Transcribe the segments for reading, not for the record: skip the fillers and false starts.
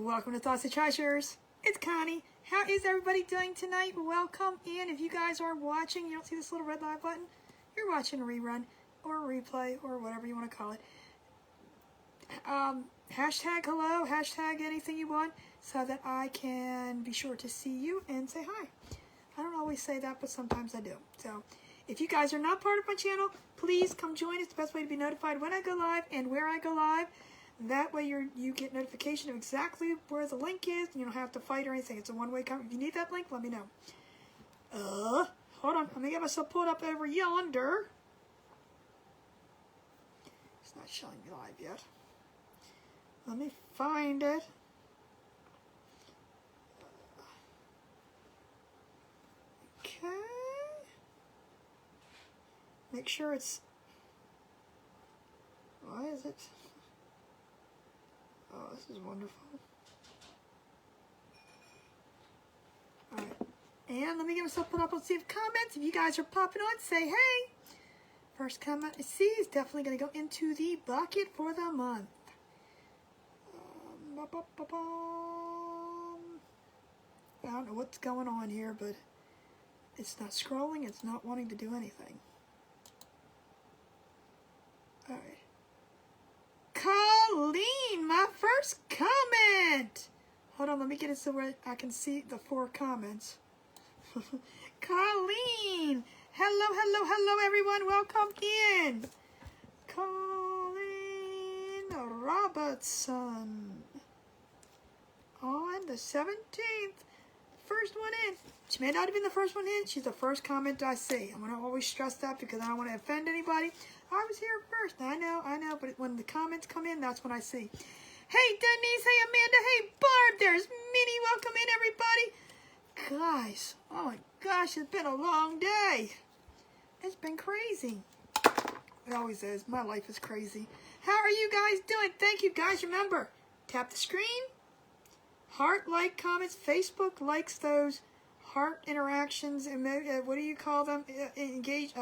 Welcome to Thoughts and Treasures. It's Connie. How is everybody doing tonight? Welcome in. If you guys are watching, you don't see this little red live button, you're watching a rerun or a replay or whatever you want to call it. Hashtag hello, hashtag anything you want so that I can be sure to see you and say hi. I don't always say that, but sometimes I do. So if you guys are not part of my channel, please come join. It's the best way to be notified when I go live and where I go live. That way you get notification of exactly where the link is. You don't have to fight or anything. It's a one-way comment. If you need that link, let me know. Hold on. Let me get myself pulled up over yonder. It's not showing me live yet. Let me find it. Okay. Make sure it's... Why is it... Oh, this is wonderful. Alright. And let me get myself put up on see if comments. If you guys are popping on, say hey. First comment I see is definitely going to go into the bucket for the month. I don't know what's going on here, but it's not scrolling. It's not wanting to do anything. Alright. Colleen, my first comment. Hold on, let me get it so where I can see the 4 comments. Colleen, hello everyone, welcome in. Colleen Robertson on the 17th, first one in. She may not have been the first one in. She's the first comment I see. I'm gonna always stress that because I don't want to offend anybody. I was here first. I know, but when the comments come in, that's when I see. Hey, Denise. Hey, Amanda. Hey, Barb. There's Minnie. Welcome in, everybody. Guys, oh my gosh, it's been a long day. It's been crazy. It always is. My life is crazy. How are you guys doing? Thank you, guys. Remember, tap the screen. Heart, like, comments. Facebook likes those heart interactions. What do you call them? Engage...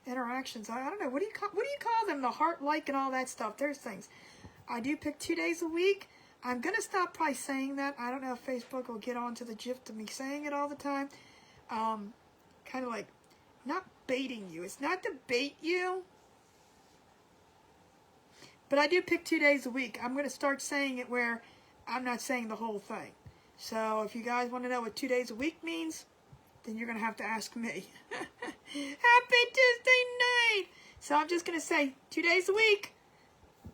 interactions. I don't know. What do you call them? The heart, like, and all that stuff. There's things. I do pick 2 days a week. I'm gonna stop probably saying that. I don't know if Facebook will get onto the gist of me saying it all the time. Kind of like not baiting you. It's not to bait you, but I do pick 2 days a week. I'm gonna start saying it where I'm not saying the whole thing. So if you guys want to know what 2 days a week means, then you're going to have to ask me. Happy Tuesday night! So I'm just going to say 2 days a week.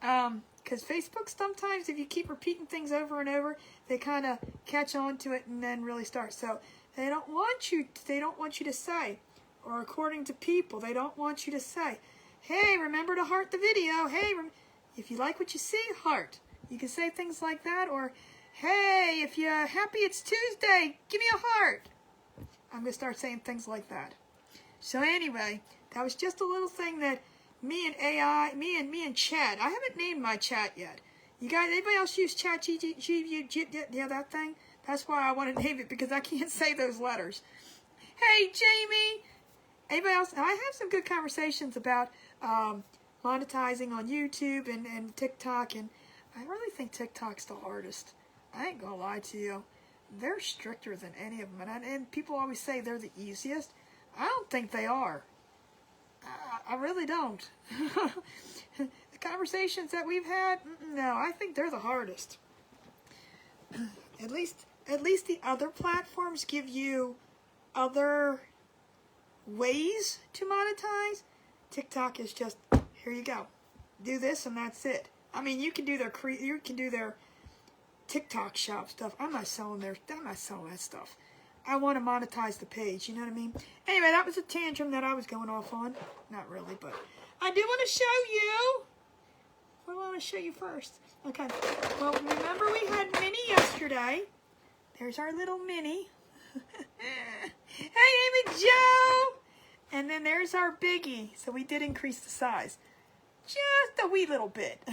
Because Facebook, sometimes if you keep repeating things over and over, they kind of catch on to it and then really start. So they don't want you to say, or according to people, they don't want you to say, hey, remember to heart the video. Hey, if you like what you see, heart. You can say things like that. Or, hey, if you're happy it's Tuesday, give me a heart. I'm going to start saying things like that. So anyway, that was just a little thing that me and chat. I haven't named my chat yet. You guys, anybody else use chat? Yeah, that thing? That's why I want to name it, because I can't say those letters. Hey, Jamie. Anybody else? I have some good conversations about monetizing on YouTube and TikTok, and I really think TikTok's the hardest. I ain't going to lie to you. They're stricter than any of them, and people always say they're the easiest. I don't think they are. I really don't. The conversations that we've had, no, I think they're the hardest. At least the other platforms give you other ways to monetize. TikTok is just, here you go, do this and that's it. I mean, you can do their TikTok shop stuff. I'm not selling that stuff. I want to monetize the page, you know what I mean? Anyway, that was a tantrum that I was going off on. Not really, but I do want to show you. What do I want to show you first? Okay. Well, remember we had Minnie yesterday. There's our little Minnie. Hey, Amy Joe! And then there's our Biggie. So we did increase the size. Just a wee little bit.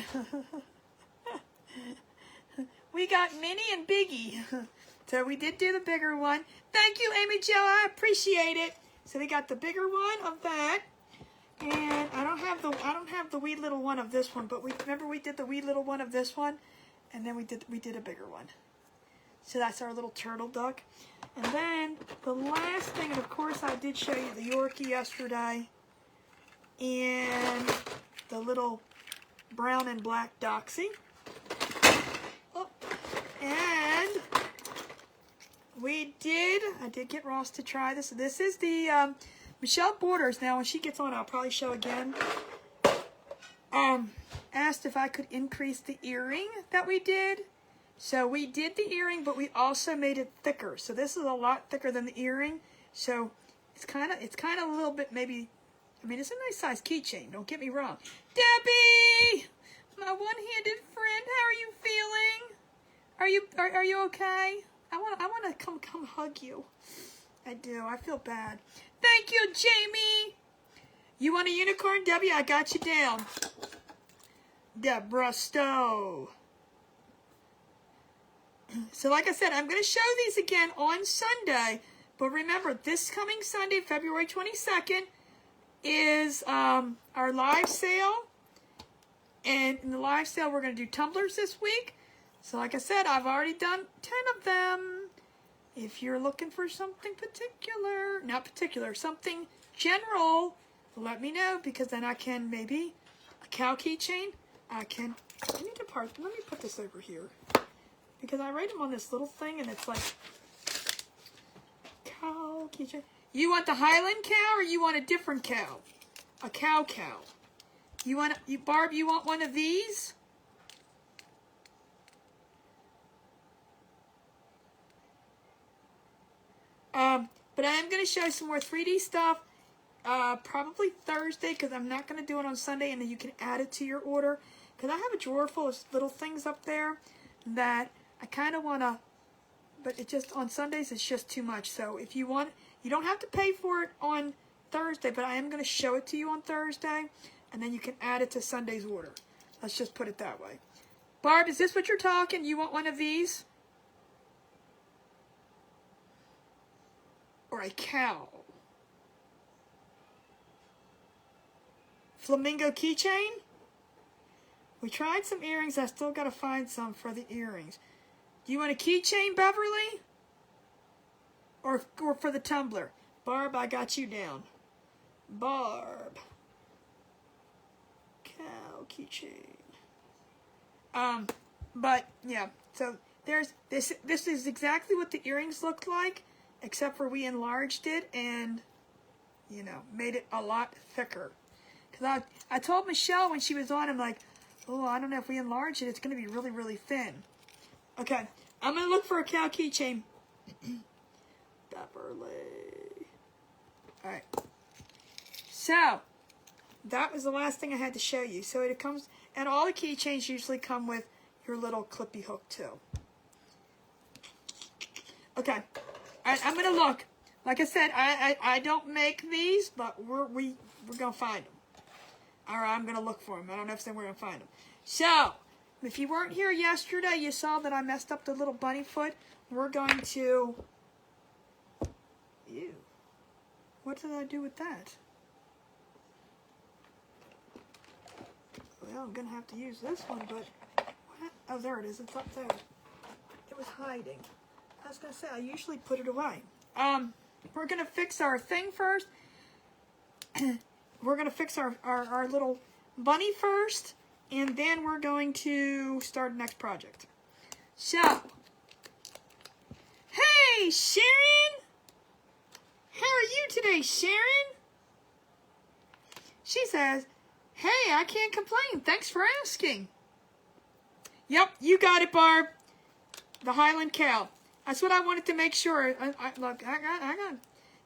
We got Minnie and Biggie. So we did do the bigger one. Thank you, Amy Jo. I appreciate it. So we got the bigger one of that. And I don't have the wee little one of this one, but remember we did the wee little one of this one? And then we did a bigger one. So that's our little turtle duck. And then the last thing, and of course I did show you the Yorkie yesterday. And the little brown and black Doxy. Oh, and I did get Ross to try this. This is the Michelle Borders. Now when she gets on, I'll probably show again. Asked if I could increase the earring that we did. So we did the earring, but we also made it thicker. So this is a lot thicker than the earring. So it's kind of a little bit maybe. I mean, it's a nice size keychain. Don't get me wrong. Debbie, my one-handed friend, how are you feeling? Are you okay? I want to come hug you. I do. I feel bad. Thank you, Jamie. You want a unicorn, Debbie? I got you down. Deborah Stowe. So like I said, I'm going to show these again on Sunday. But remember, this coming Sunday, February 22nd, is our live sale. And in the live sale, we're going to do tumblers this week. So like I said, I've already done 10 of them. If you're looking for something particular, not particular, something general, let me know, because then I can maybe a cow keychain. I need to let me put this over here. Because I write them on this little thing, and it's like, cow keychain. You want the Highland cow, or you want a different cow? A cow. Barb, you want one of these? But I am going to show you some more 3D stuff, probably Thursday, because I'm not going to do it on Sunday, and then you can add it to your order. Because I have a drawer full of little things up there that I kind of want to, but it just, on Sundays, it's just too much. So if you want, you don't have to pay for it on Thursday, but I am going to show it to you on Thursday, and then you can add it to Sunday's order. Let's just put it that way. Barb, is this what you're talking? You want one of these? Or a cow? Flamingo keychain? We tried some earrings. I still got to find some for the earrings. Do you want a keychain, Beverly? Or for the tumbler? Barb, I got you down. Barb. Cow keychain. But yeah, so there's this is exactly what the earrings looked like, except for we enlarged it and, you know, made it a lot thicker. Because I told Michelle when she was on, I'm like, oh, I don't know if we enlarge it, it's going to be really, really thin. Okay, I'm going to look for a cow keychain. Beverly. Alright. So, that was the last thing I had to show you. So it comes, and all the keychains usually come with your little clippy hook too. Okay. Alright, I'm going to look. Like I said, I don't make these, but we're going to find them. Alright, I'm going to look for them. I don't know if we're going to find them. So, if you weren't here yesterday, you saw that I messed up the little bunny foot. We're going to... Ew. What did I do with that? Well, I'm going to have to use this one, but... What? Oh, there it is. It's up there. It was hiding. I was going to say, I usually put it away. We're going to fix our thing first. We're going to fix our little bunny first, and then we're going to start the next project. So, hey, Sharon! How are you today, Sharon? She says, hey, I can't complain. Thanks for asking. Yep, you got it, Barb. The Highland cow. That's what I wanted to make sure. Look, I got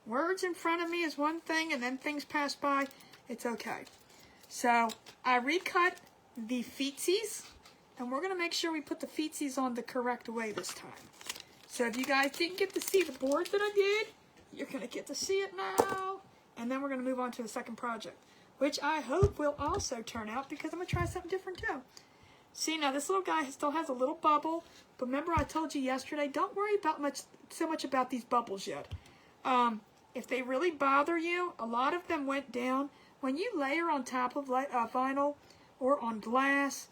words in front of me is one thing, and then things pass by. It's okay. So I recut the feetsies, and we're going to make sure we put the feetsies on the correct way this time. So if you guys didn't get to see the board that I did, you're going to get to see it now. And then we're going to move on to the second project, which I hope will also turn out, because I'm going to try something different too. See, now this little guy still has a little bubble, but remember I told you yesterday, don't worry about so much about these bubbles yet. If they really bother you, a lot of them went down. When you layer on top of vinyl or on glass,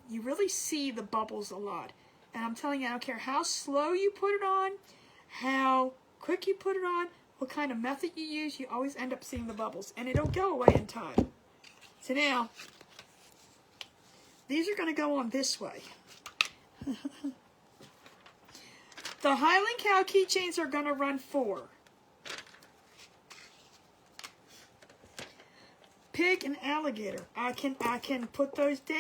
you really see the bubbles a lot. And I'm telling you, I don't care how slow you put it on, how quick you put it on, what kind of method you use, you always end up seeing the bubbles. And it'll go away in time. So now, these are going to go on this way. The Highland Cow keychains are going to run 4. Pig and alligator. I can put those down.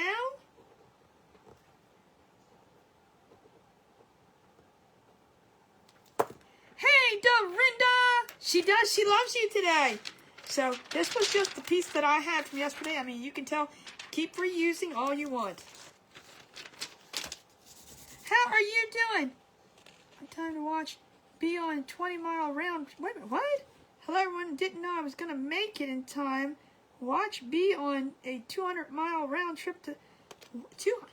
Hey, Dorinda! She does. She loves you today. So this was just the piece that I had from yesterday. I mean, you can tell. Keep reusing all you want. How are you doing? Time to watch. Be on 20-mile round. Wait a minute. What? Hello, everyone. Didn't know I was going to make it in time. Watch B on a 200-mile round trip to 200.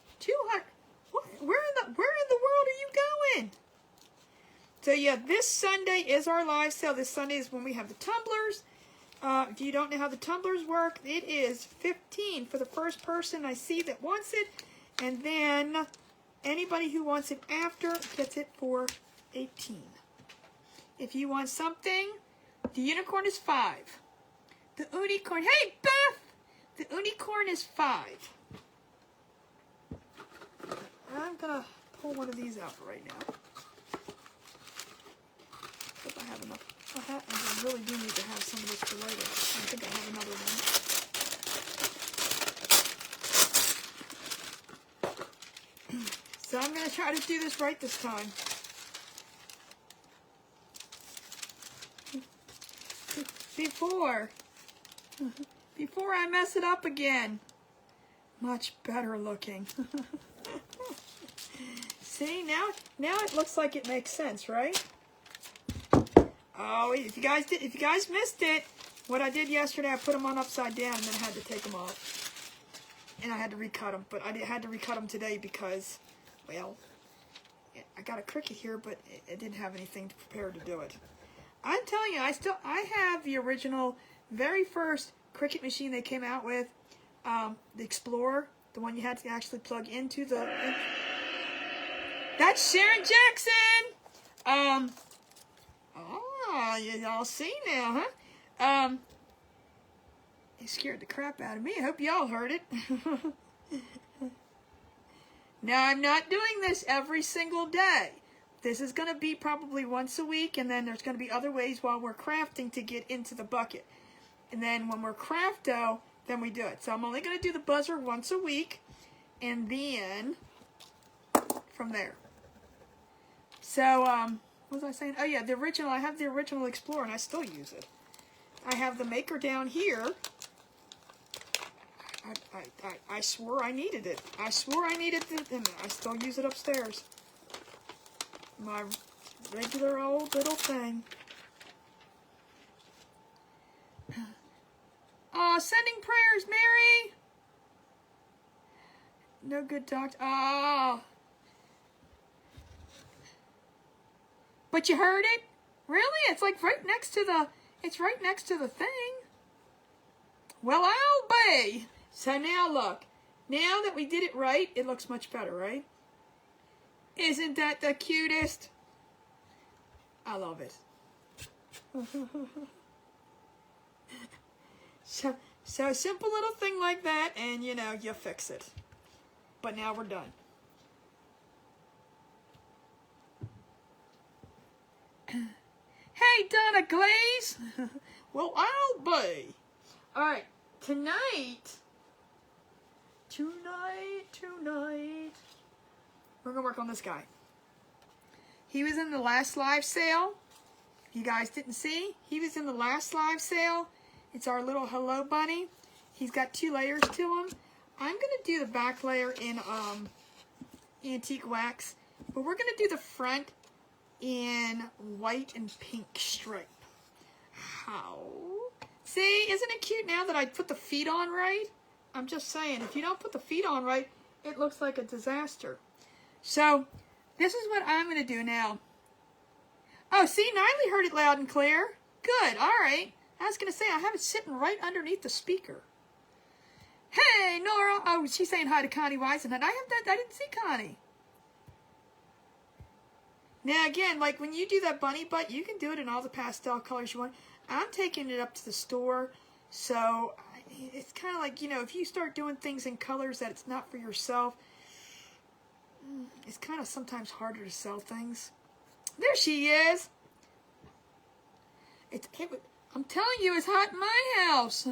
What? Where in the world are you going? So yeah, this Sunday is our live sale. This Sunday is when we have the tumblers. If you don't know how the tumblers work, it is $15 for the first person I see that wants it, and then anybody who wants it after gets it for $18. If you want something, the unicorn is $5. The unicorn, hey Beth! The unicorn is $5. I'm gonna pull one of these out right now. If I have enough. I really do need to have some of this for later. I think I have another one. So I'm gonna try to do this right this time. Before I mess it up again. Much better looking. See, now it looks like it makes sense, right? Oh, if you guys missed it, what I did yesterday, I put them on upside down and then I had to take them off. And I had to recut them, but I had to recut them today because, well, I got a Cricut here, but it didn't have anything prepared to do it. I'm telling you, I have the original, very first Cricut machine they came out with, the Explorer, the one you had to actually plug into the. That's Sharon Jackson. Oh, y'all see now, huh? It scared the crap out of me. I hope y'all heard it. Now, I'm not doing this every single day. This is going to be probably once a week, and then there's going to be other ways while we're crafting to get into the bucket. And then when we're crafto, then we do it. So I'm only going to do the buzzer once a week, and then from there. So, what was I saying? Oh, yeah, the original. I have the original Explorer, and I still use it. I have the maker down here. I swore I needed it. I swore I needed it, and I still use it upstairs. My regular old little thing. Oh, sending prayers, Mary. No good doctor. Oh. But you heard it? Really? It's like right next to the, it's right next to the thing. Well, I'll obey. So now look. Now that we did it right, it looks much better, right? Isn't that the cutest? I love it. So simple little thing like that, and you know, you fix it. But now we're done. Hey, Donna Glaze. Well, I'll be. All right, tonight, we're going to work on this guy. He was in the last live sale. You guys didn't see? He was in the last live sale. It's our little Hello Bunny. He's got 2 layers to him. I'm going to do the back layer in antique wax. But we're going to do the front in white and pink stripe. How? See, isn't it cute now that I put the feet on right? I'm just saying, if you don't put the feet on right, it looks like a disaster. So, this is what I'm going to do now. Oh, see, Niley heard it loud and clear. Good, all right. I was going to say, I have it sitting right underneath the speaker. Hey, Nora. Oh, she's saying hi to Connie Weisenhunt. I didn't see Connie. Now, again, like when you do that bunny butt, you can do it in all the pastel colors you want. I'm taking it up to the store. So, it's kind of like, you know, if you start doing things in colors that it's not for yourself, it's kind of sometimes harder to sell things. There she is. I'm telling you, it's hot in my house.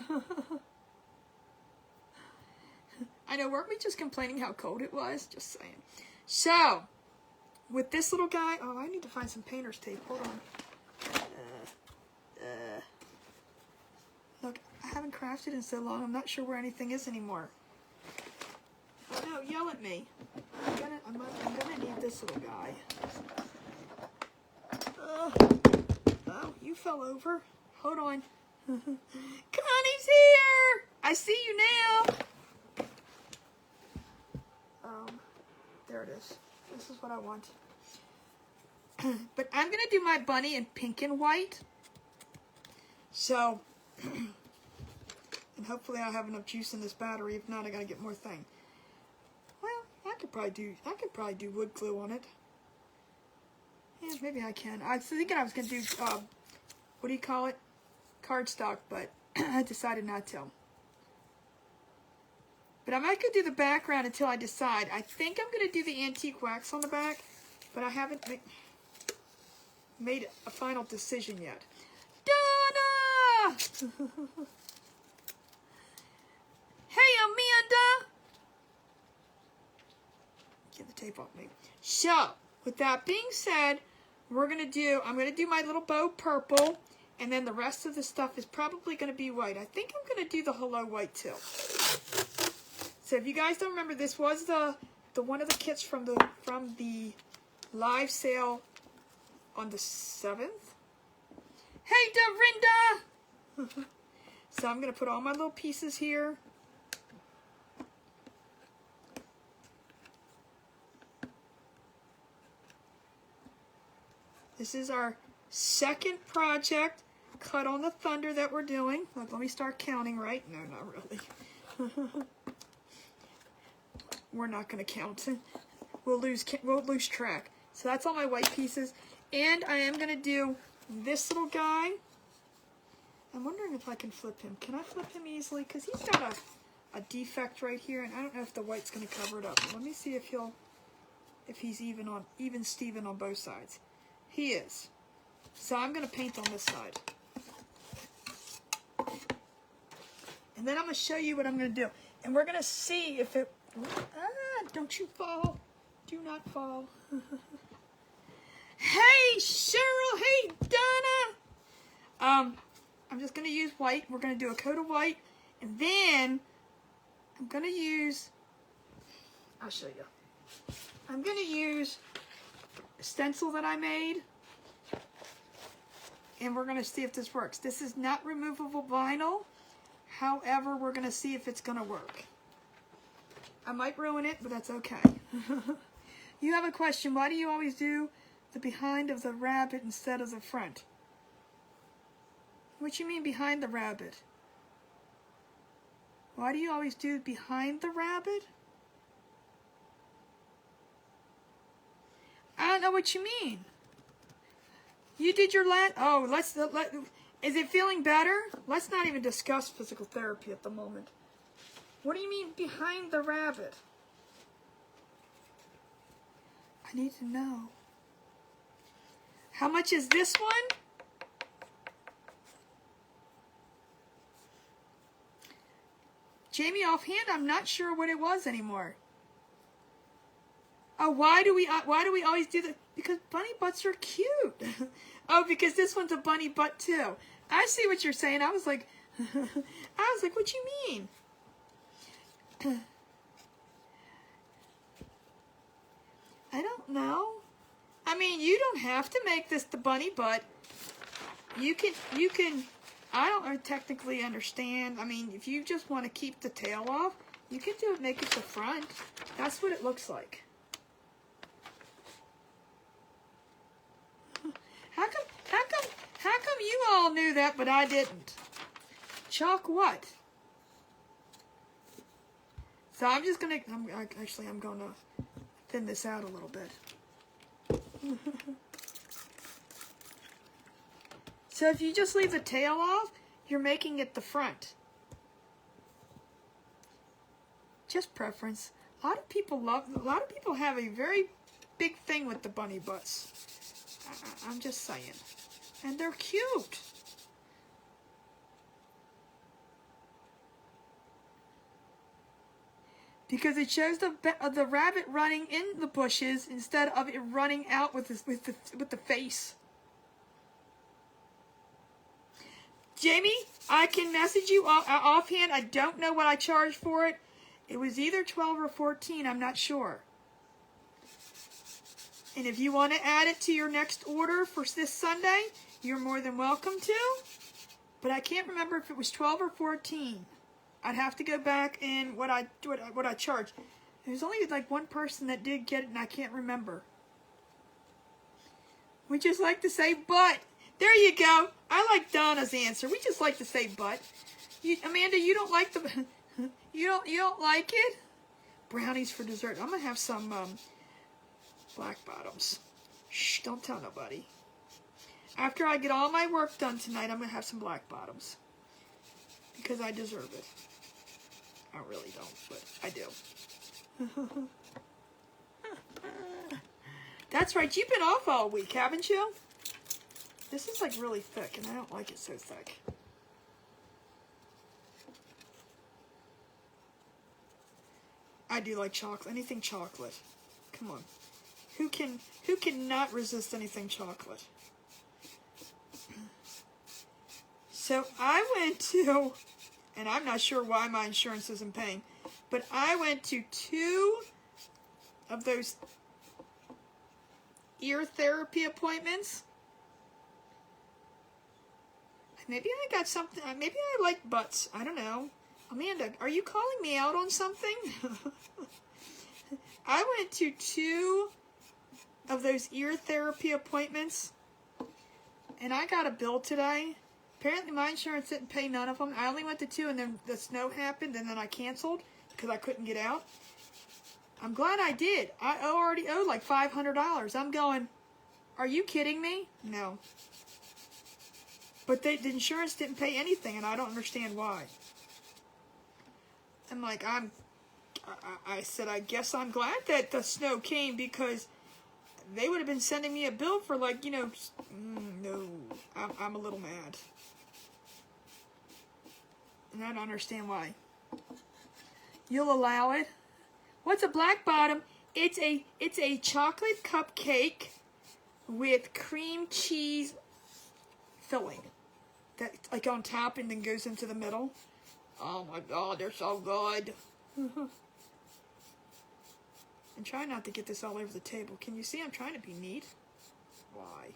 I know, weren't we just complaining how cold it was? Just saying. So, with this little guy, oh, I need to find some painter's tape. Hold on. Look, I haven't crafted in so long. I'm not sure where anything is anymore. Oh, no, yell at me. I'm gonna need this little guy. Oh, you fell over. Hold on. Connie's here! I see you now. There it is. This is what I want. But I'm going to do my bunny in pink and white. So, and hopefully I'll have enough juice in this battery. If not, I got to get more thing. Well, I could probably do wood glue on it. Yeah, maybe I can. I was thinking I was going to do, what do you call it? Cardstock, but I decided not to. But I might go do the background until I decide. I think I'm going to do the antique wax on the back, but I haven't made a final decision yet. Donna! Hey, Amanda! Get the tape off me. So, with that being said, I'm going to do my little bow purple, and then the rest of the stuff is probably going to be white. I think I'm going to do the hello white too. So if you guys don't remember, this was the one of the kits from the live sale on the 7th. Hey, Dorinda! So I'm going to put all my little pieces here. This is our second project, Cut on the Thunder, that we're doing. Let me start counting, right? No, not really. We're not going to count. We'll lose track. So that's all my white pieces. And I am going to do this little guy. I'm wondering if I can flip him. Can I flip him easily? Because he's got a defect right here, and I don't know if the white's going to cover it up. Let me see if he's even Steven on both sides. He is. So I'm going to paint on this side. And then I'm going to show you what I'm going to do. And we're going to see if it... don't you fall. Do not fall. Hey, Cheryl. Hey, Donna. I'm just going to use white. We're going to do a coat of white. And then I'm going to use... I'll show you. I'm going to use a stencil that I made. And we're going to see if this works. This is not removable vinyl. However, we're going to see if it's going to work. I might ruin it, but that's okay. You have a question. Why do you always do the behind of the rabbit instead of the front? What you mean behind the rabbit? Why do you always do behind the rabbit? I don't know what you mean. You did your oh, is it feeling better? Let's not even discuss physical therapy at the moment. What do you mean behind the rabbit? I need to know. How much is this one? Jamie, offhand, I'm not sure what it was anymore. Oh, why do we always do that? Because bunny butts are cute. Oh, because this one's a bunny butt too. I see what you're saying. I was like, what you mean? I don't know. I mean, you don't have to make this the bunny butt. You can, I don't technically understand. I mean, if you just want to keep the tail off, you can make it the front. That's what it looks like. How come you all knew that, but I didn't? Chalk what? So I'm just going to, I'm going to thin this out a little bit. So if you just leave the tail off, you're making it the front. Just preference. A lot of people have a very big thing with the bunny butts. I'm just saying. And they're cute. Because it shows the rabbit running in the bushes instead of it running out with the face. Jamie, I can message you offhand. I don't know what I charged for it. It was either 12 or 14. I'm not sure. And if you want to add it to your next order for this Sunday, you're more than welcome to. But I can't remember if it was 12 or 14. I'd have to go back and what I charged. There's only like one person that did get it, and I can't remember. We just like to say but. There you go. I like Donna's answer. We just like to say but. Amanda, you don't like the you don't like it? Brownies for dessert. I'm gonna have some black bottoms. Shh, don't tell nobody. After I get all my work done tonight, I'm gonna have some black bottoms. Because I deserve it. I really don't, but I do. That's right, you've been off all week, haven't you? This is like really thick, and I don't like it so thick. I do like chocolate, anything chocolate. Come on. Who cannot resist anything chocolate? So I went to, and I'm not sure why my insurance isn't paying, but I went to 2 of those ear therapy appointments. Maybe I got something, maybe I like butts, I don't know. Amanda, are you calling me out on something? I went to 2 of those ear therapy appointments, and I got a bill today. Apparently my insurance didn't pay none of them. I only went to 2, and then the snow happened, and then I canceled because I couldn't get out. I'm glad I did. I already owed like $500. I'm going, are you kidding me? No. But the insurance didn't pay anything, and I don't understand why. I'm like, I said, I guess I'm glad that the snow came, because they would have been sending me a bill for like, you know, no, I'm a little mad. And I don't understand why. You'll allow it? What's a black bottom? It's a chocolate cupcake with cream cheese filling. That like on top and then goes into the middle. Oh my God, they're so good. And try not to get this all over the table. Can you see I'm trying to be neat? Why?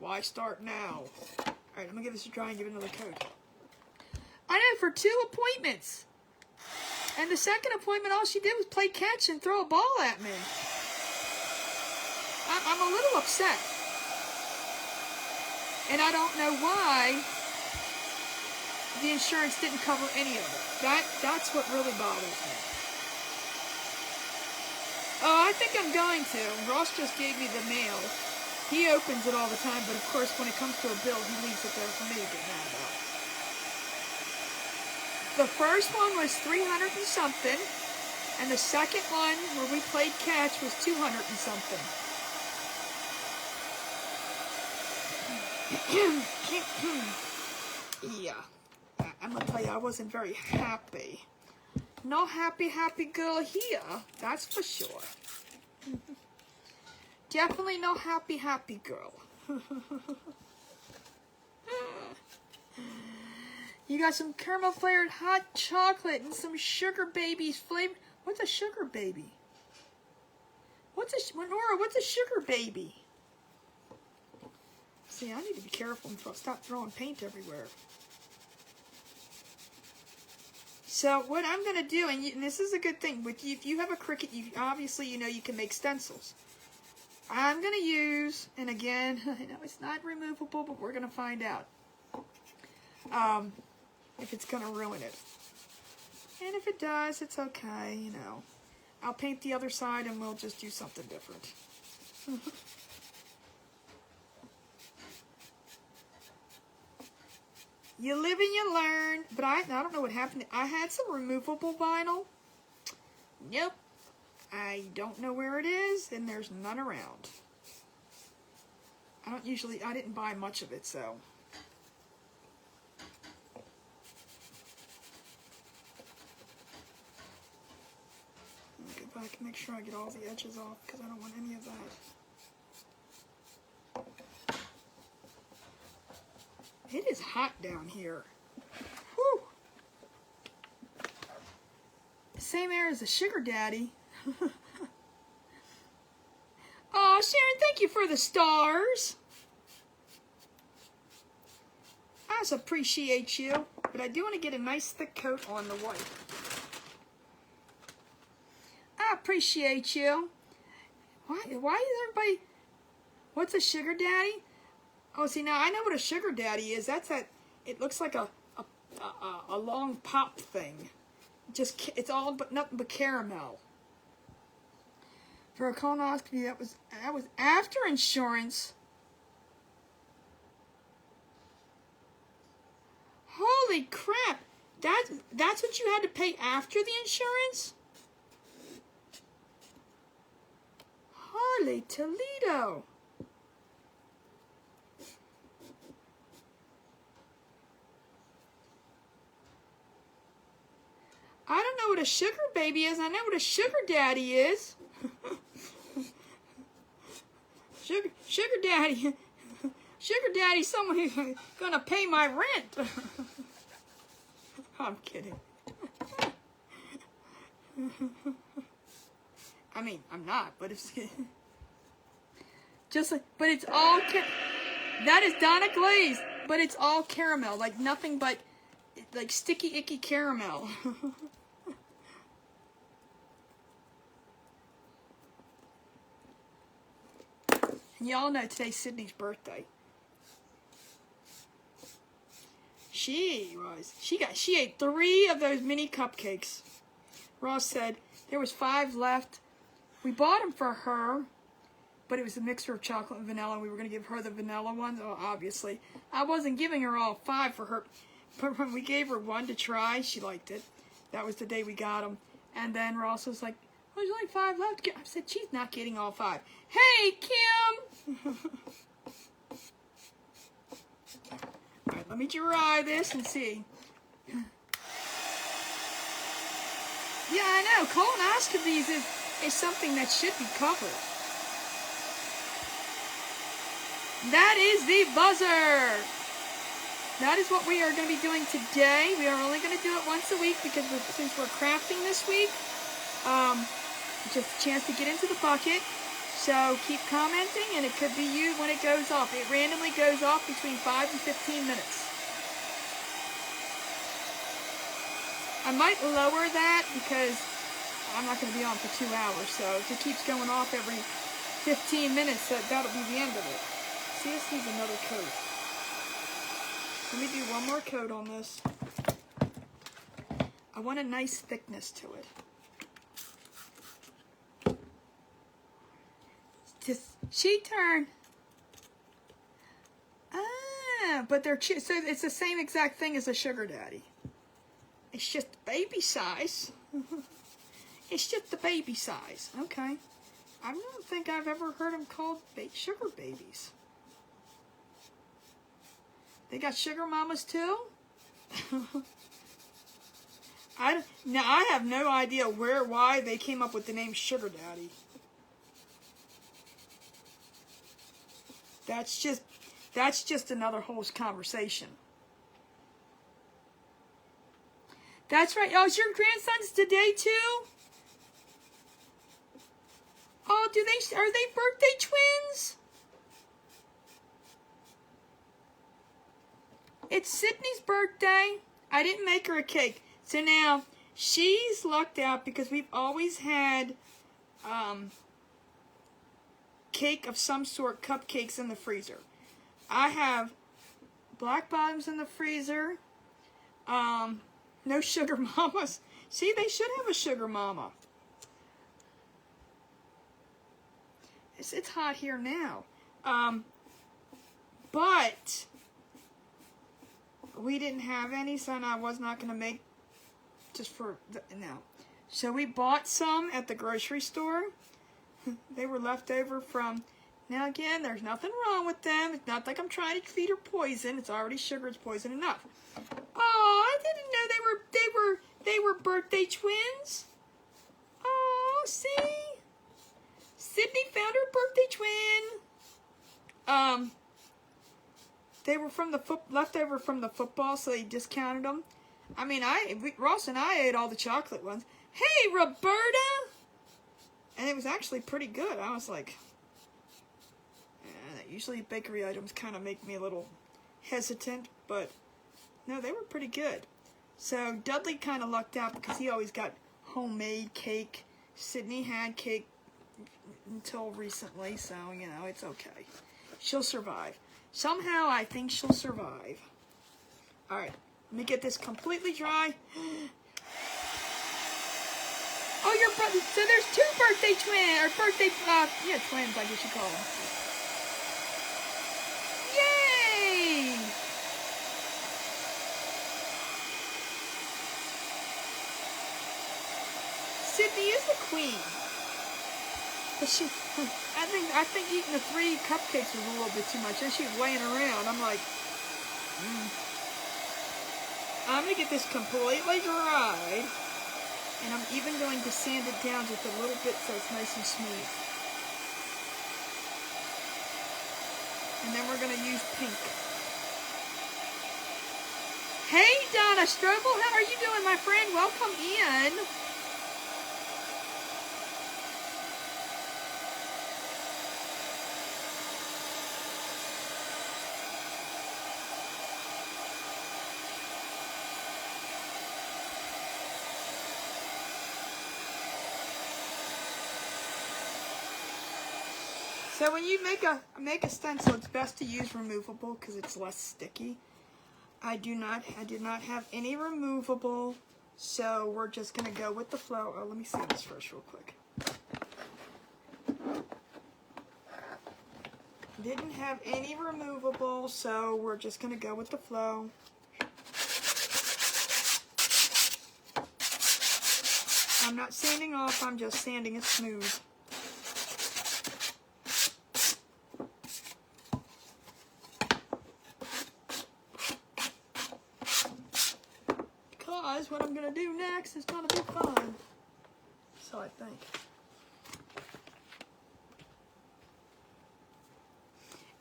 Why start now? All right, I'm gonna give this a try and give it another coat. I know, for 2 appointments. And the second appointment, all she did was play catch and throw a ball at me. I'm a little upset. And I don't know why the insurance didn't cover any of it. That's what really bothers me. Oh, I think I'm going to. Ross just gave me the mail. He opens it all the time, but of course when it comes to a bill, he leaves it there for me to get mad about. The first one was 300 and something, and the second one where we played catch was 200 and something. Yeah, I'm gonna tell you, I wasn't very happy. No happy girl here, that's for sure. Definitely no happy girl. You got some caramel flavored hot chocolate and some sugar babies flavor. What's a sugar baby? Nora, what's a sugar baby? See, I need to be careful and stop throwing paint everywhere. So what I'm going to do, and this is a good thing, with you, if you have a Cricut, obviously you know you can make stencils. I'm going to use, and again, I know it's not removable, but we're going to find out if it's going to ruin it. And if it does, it's okay, you know. I'll paint the other side and we'll just do something different. You live and you learn. But I don't know what happened. I had some removable vinyl. Nope. I don't know where it is, and there's none around. I didn't buy much of it, so. Let me go back and make sure I get all the edges off, because I don't want any of that. It is hot down here. Whew. Same air as a sugar daddy. Oh, Sharon, thank you for the stars. I just appreciate you. But I do want to get a nice thick coat on the white. I appreciate you. Why is everybody... What's a sugar daddy? Oh, see, now I know what a sugar daddy is. That's that. It looks like a long pop thing. It's all but nothing but caramel. For a colonoscopy, that was after insurance. Holy crap! That's what you had to pay after the insurance? Holy Toledo! I don't know what a sugar baby is. I know what a sugar daddy is. Sugar daddy. Sugar daddy's someone who's gonna pay my rent. I'm kidding. I mean, I'm not, but it's just like, but it's all that is Donna Glaze, but it's all caramel, like nothing but like sticky, icky caramel. And y'all know today's Sydney's birthday. She ate 3 of those mini cupcakes. Ross said there was 5 left. We bought them for her, but it was a mixture of chocolate and vanilla. We were going to give her the vanilla ones, obviously. I wasn't giving her all 5 for her, but when we gave her 1 to try, she liked it. That was the day we got them. And then Ross was like, oh, there's only 5 left. I said, she's not getting all 5. Hey, Kim! All right, let me dry this and see. Yeah, I know. Colonoscopies is something that should be covered. That is the buzzer. That is what we are going to be doing today. We are only going to do it once a week because since we're crafting this week, just a chance to get into the bucket. So keep commenting, and it could be you when it goes off. It randomly goes off between 5 and 15 minutes. I might lower that because I'm not going to be on for 2 hours. So if it keeps going off every 15 minutes, that'll be the end of it. See, this needs another coat. Let me do one more coat on this. I want a nice thickness to it. Just sheet turn. Ah, but they're so it's the same exact thing as a sugar daddy. It's just baby size. It's just the baby size. Okay. I don't think I've ever heard them called sugar babies. They got sugar mamas too? I have no idea why they came up with the name sugar daddy. That's just another whole conversation. That's right. Oh, is your grandsons today too? Oh, are they birthday twins? It's Sydney's birthday. I didn't make her a cake. So now she's lucked out because we've always had cake of some sort, cupcakes in the freezer. I have black bottoms in the freezer. No sugar mamas. See, they should have a sugar mama. It's hot here now. But we didn't have any, so I was not going to make just for no. So we bought some at the grocery store. They were left over from, now again, there's nothing wrong with them. It's not like I'm trying to feed her poison. It's already sugar, it's poison enough. Oh, I didn't know they were birthday twins. Oh, see? Sydney found her birthday twin. They were from the leftover from the football, so they discounted them. I mean, Ross and I ate all the chocolate ones. Hey, Roberta! And it was actually pretty good. I was like, usually bakery items kind of make me a little hesitant, but no, they were pretty good. So Dudley kind of lucked out because he always got homemade cake. Sydney had cake until recently, so, you know, it's okay. She'll survive. Somehow, I think she'll survive. All right, let me get this completely dry. Oh, your brother. So there's two birthday twins, or birthday, yeah, twins, I guess you call them. Yay! Sydney is the queen. But I think eating the 3 cupcakes was a little bit too much. And she was laying around. I'm like, I'm gonna get this completely dried. And I'm even going to sand it down just a little bit so it's nice and smooth. And then we're going to use pink. Hey, Donna Strobel, how are you doing, my friend? Welcome in. So when you make a stencil, it's best to use removable because it's less sticky. I did not have any removable, so we're just gonna go with the flow. Oh, let me see this first real quick. Didn't have any removable, so we're just gonna go with the flow. I'm not sanding off, I'm just sanding it smooth. What I'm going to do next is going to be fun. So I think.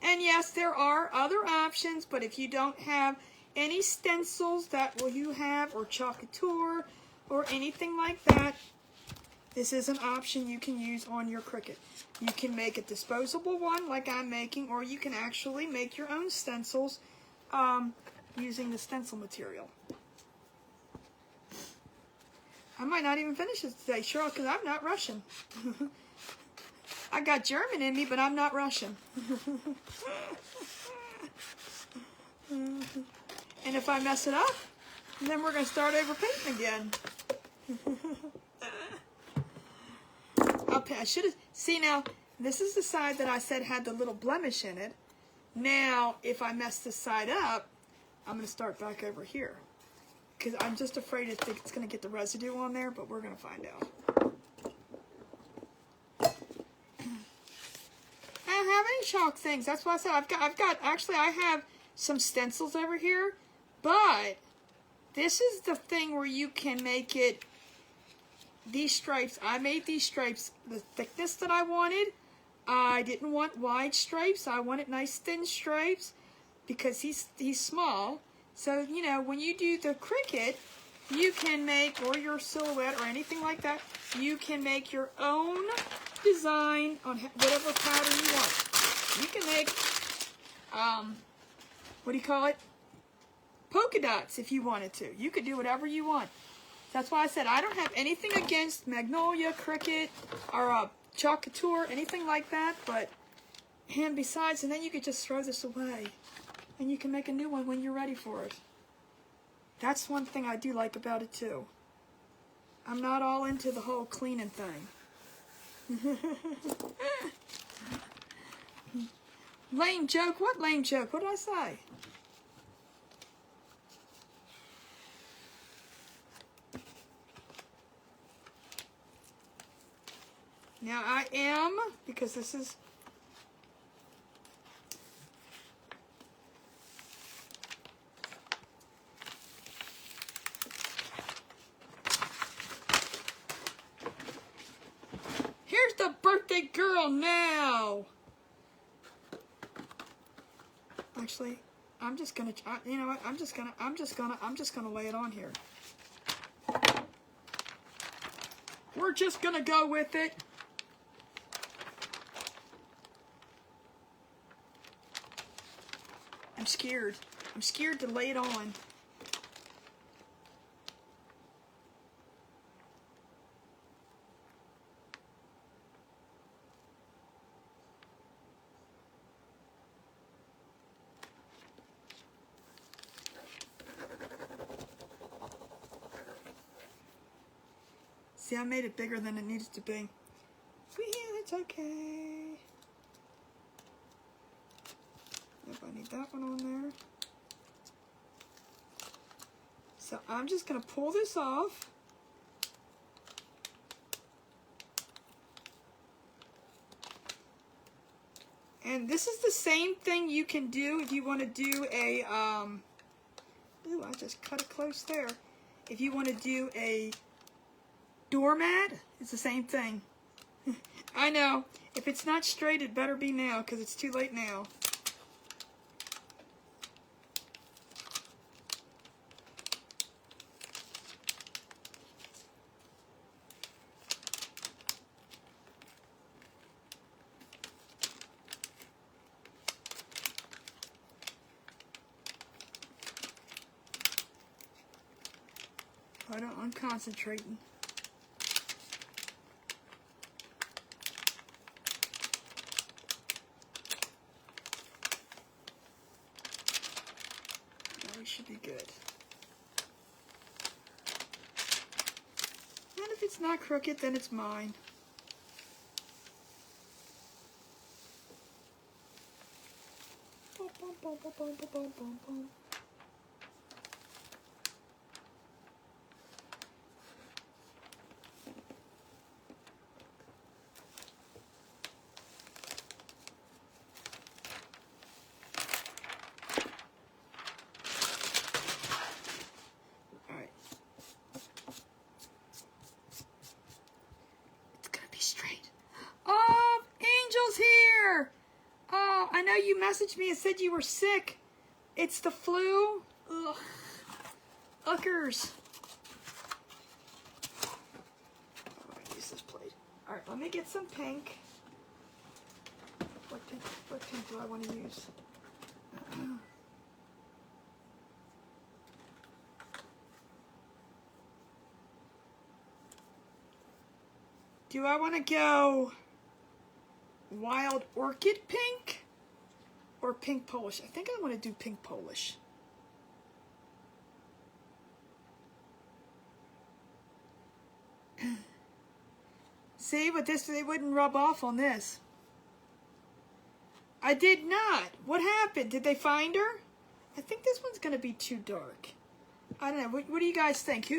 And yes, there are other options, but if you don't have any stencils that you have, or Chocateur, or anything like that, this is an option you can use on your Cricut. You can make a disposable one like I'm making, or you can actually make your own stencils using the stencil material. I might not even finish this today, Cheryl, because I'm not Russian. I got German in me, but I'm not Russian. And if I mess it up, then we're going to start over painting again. I should have... See, now, this is the side that I said had the little blemish in it. Now, if I mess this side up, I'm going to start back over here. Because I'm just afraid it's going to get the residue on there, but we're going to find out. I don't have any chalk things. That's why I said actually I have some stencils over here, but this is the thing where you can make it, these stripes. I made these stripes the thickness that I wanted. I didn't want wide stripes. I wanted nice thin stripes because he's small. So, you know, when you do the Cricut, you can make, or your silhouette or anything like that, you can make your own design on whatever pattern you want. You can make, what do you call it? Polka dots if you wanted to. You could do whatever you want. That's why I said I don't have anything against Magnolia, Cricut, or Chocateur, anything like that, but, and besides, and then you could just throw this away. And you can make a new one when you're ready for it. That's one thing I do like about it too. I'm not all into the whole cleaning thing. Lame joke? What lame joke? What did I say? Now I am, because this is... Here's the birthday girl now. Actually, I'm just gonna, you know what? I'm just gonna lay it on here. We're just gonna go with it. I'm scared. I'm scared to lay it on. See, I made it bigger than it needed to be. But yeah, it's okay. If I need that one on there. So I'm just going to pull this off. And this is the same thing you can do if you want to do a, ooh, I just cut it close there. If you want to do a doormat, it's the same thing. I know. If it's not straight, it better be now, because it's too late now. I'm concentrating. Now we should be good. And if it's not crooked, then it's mine. Bum, bum, bum, bum, bum, bum, bum, bum. I know you messaged me and said you were sick. It's the flu. Ugh. Uckers. Oh, I use this plate. All right, let me get some pink. What pink do I want to use? Do I want to go Wild Orchid pink or pink Polish? I think I want to do pink Polish. See, but this, they wouldn't rub off on this. I did not. What happened? Did they find her? I think this one's going to be too dark. I don't know. What do you guys think?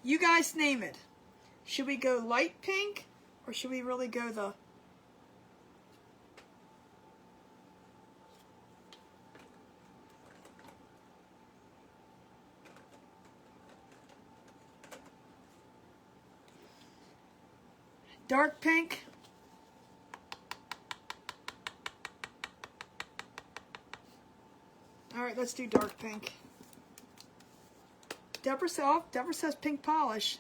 You guys name it. Should we go light pink or should we really go the... dark pink? All right, let's do dark pink. Deborah says pink polish.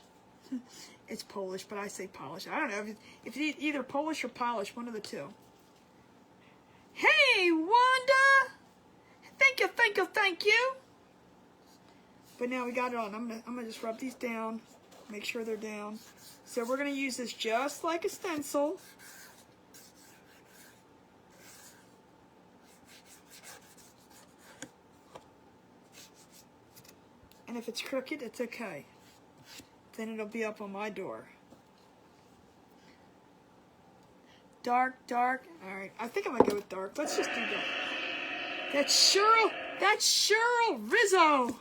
It's Polish, but I say polish. I don't know if it's either Polish or polish, one of the two. Hey, Wanda! Thank you, thank you, thank you. But now we got it on. I'm gonna just rub these down, make sure they're down. So we're gonna use this just like a stencil. And if it's crooked, it's okay. then it'll be up on my door. Dark, dark. All right, I think I'm gonna go with dark. Let's just do dark. That's Cheryl Rizzo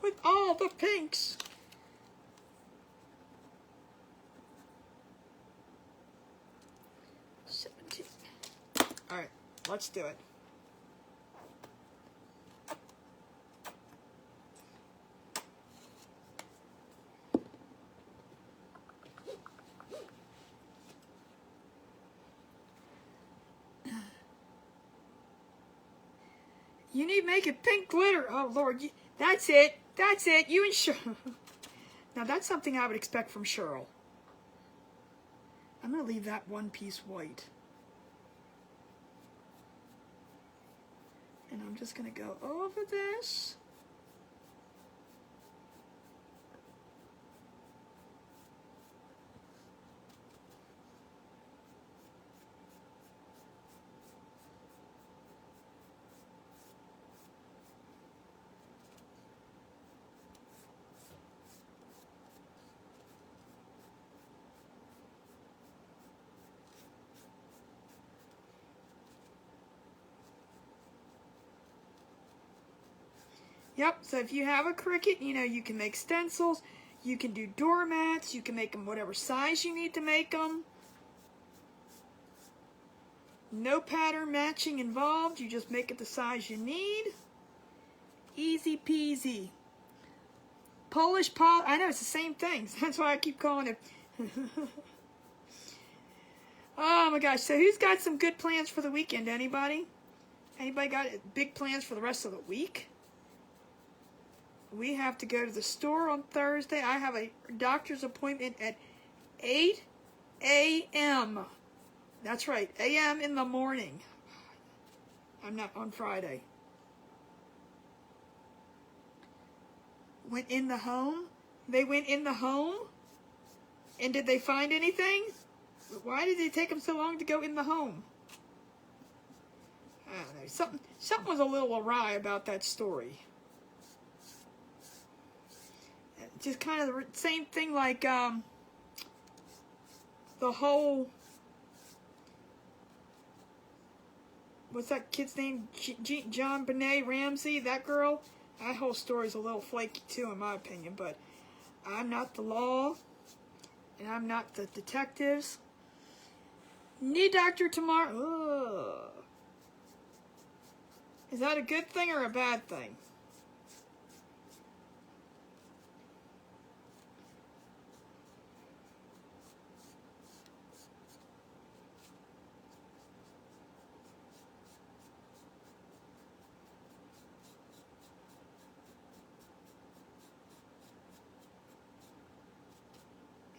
with all the pinks. All right, let's do it. You need to make it pink glitter. Oh, Lord. That's it. That's it. You and Cheryl. Now, that's something I would expect from Cheryl. I'm going to leave that one piece white. And I'm just going to go over this. Yep, so if you have a Cricut, you know, you can make stencils, you can do doormats, you can make them whatever size you need to make them. No pattern matching involved, you just make it the size you need. Easy peasy. Polish pot, I know it's the same thing, that's why I keep calling it. Oh my gosh, so who's got some good plans for the weekend? Anybody? Anybody got big plans for the rest of the week? We have to go to the store on Thursday. I have a doctor's appointment at 8 a.m. That's right, a.m. in the morning. I'm not on Friday. Went in the home? They went in the home? And did they find anything? Why did it take them so long to go in the home? I don't know. Something was a little awry about that story. Just kind of the same thing like the whole, what's that kid's name? John Benet Ramsey, that girl. That whole story's a little flaky too, in my opinion. But I'm not the law, and I'm not the detectives. Knee doctor tomorrow. Ugh. Is that a good thing or a bad thing?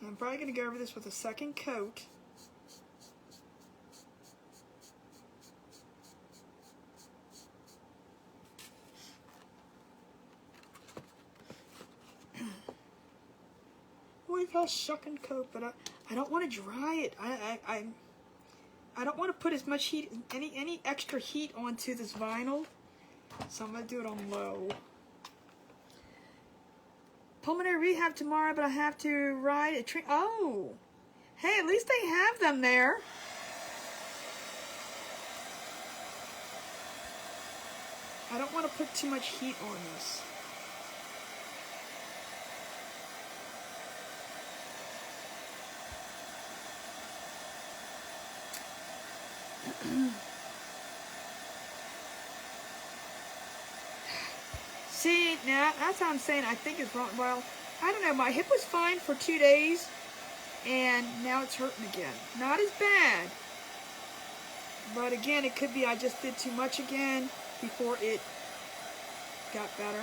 I'm probably going to go over this with a second coat. With a second coat, but I don't want to dry it. I don't want to put as much heat, any extra heat onto this vinyl, so I'm going to do it on low. Pulmonary rehab tomorrow, but I have to ride a train. Oh, hey, at least they have them there. I don't want to put too much heat on this. See, now that's how I'm saying I think it's wrong. Well, I don't know. My hip was fine for 2 days, and now it's hurting again. Not as bad, but again, it could be I just did too much again before it got better.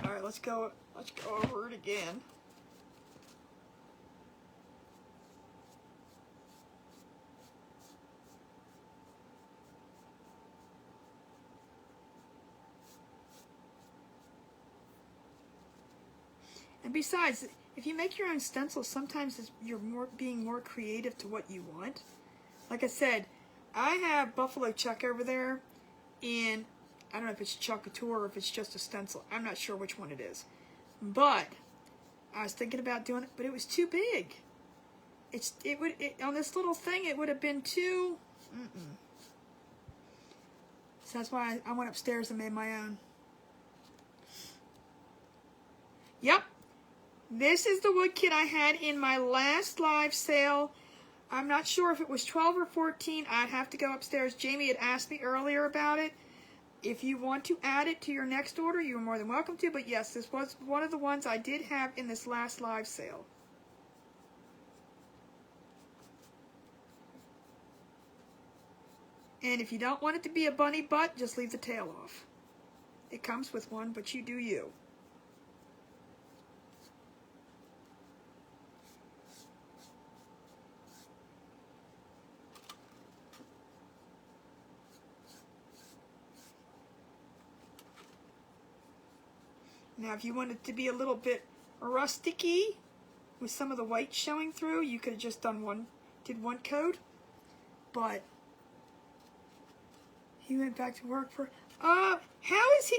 All right, let's go over it again. And besides, if you make your own stencils, sometimes you're being more creative to what you want. Like I said, I have Buffalo Chuck over there, and I don't know if it's Chuck Couture or if it's just a stencil. I'm not sure which one it is. But I was thinking about doing it, but it was too big. On this little thing, it would have been too... So that's why I went upstairs and made my own. Yep. This is the wood kit I had in my last live sale. I'm not sure if it was 12 or 14. I'd have to go upstairs. Jamie had asked me earlier about it. If you want to add it to your next order, you're more than welcome to. But yes, this was one of the ones I did have in this last live sale. And if you don't want it to be a bunny butt, just leave the tail off. It comes with one, but you do you. Now, if you want it to be a little bit rusticy, with some of the white showing through, you could have just did one coat. But he went back to work for. How is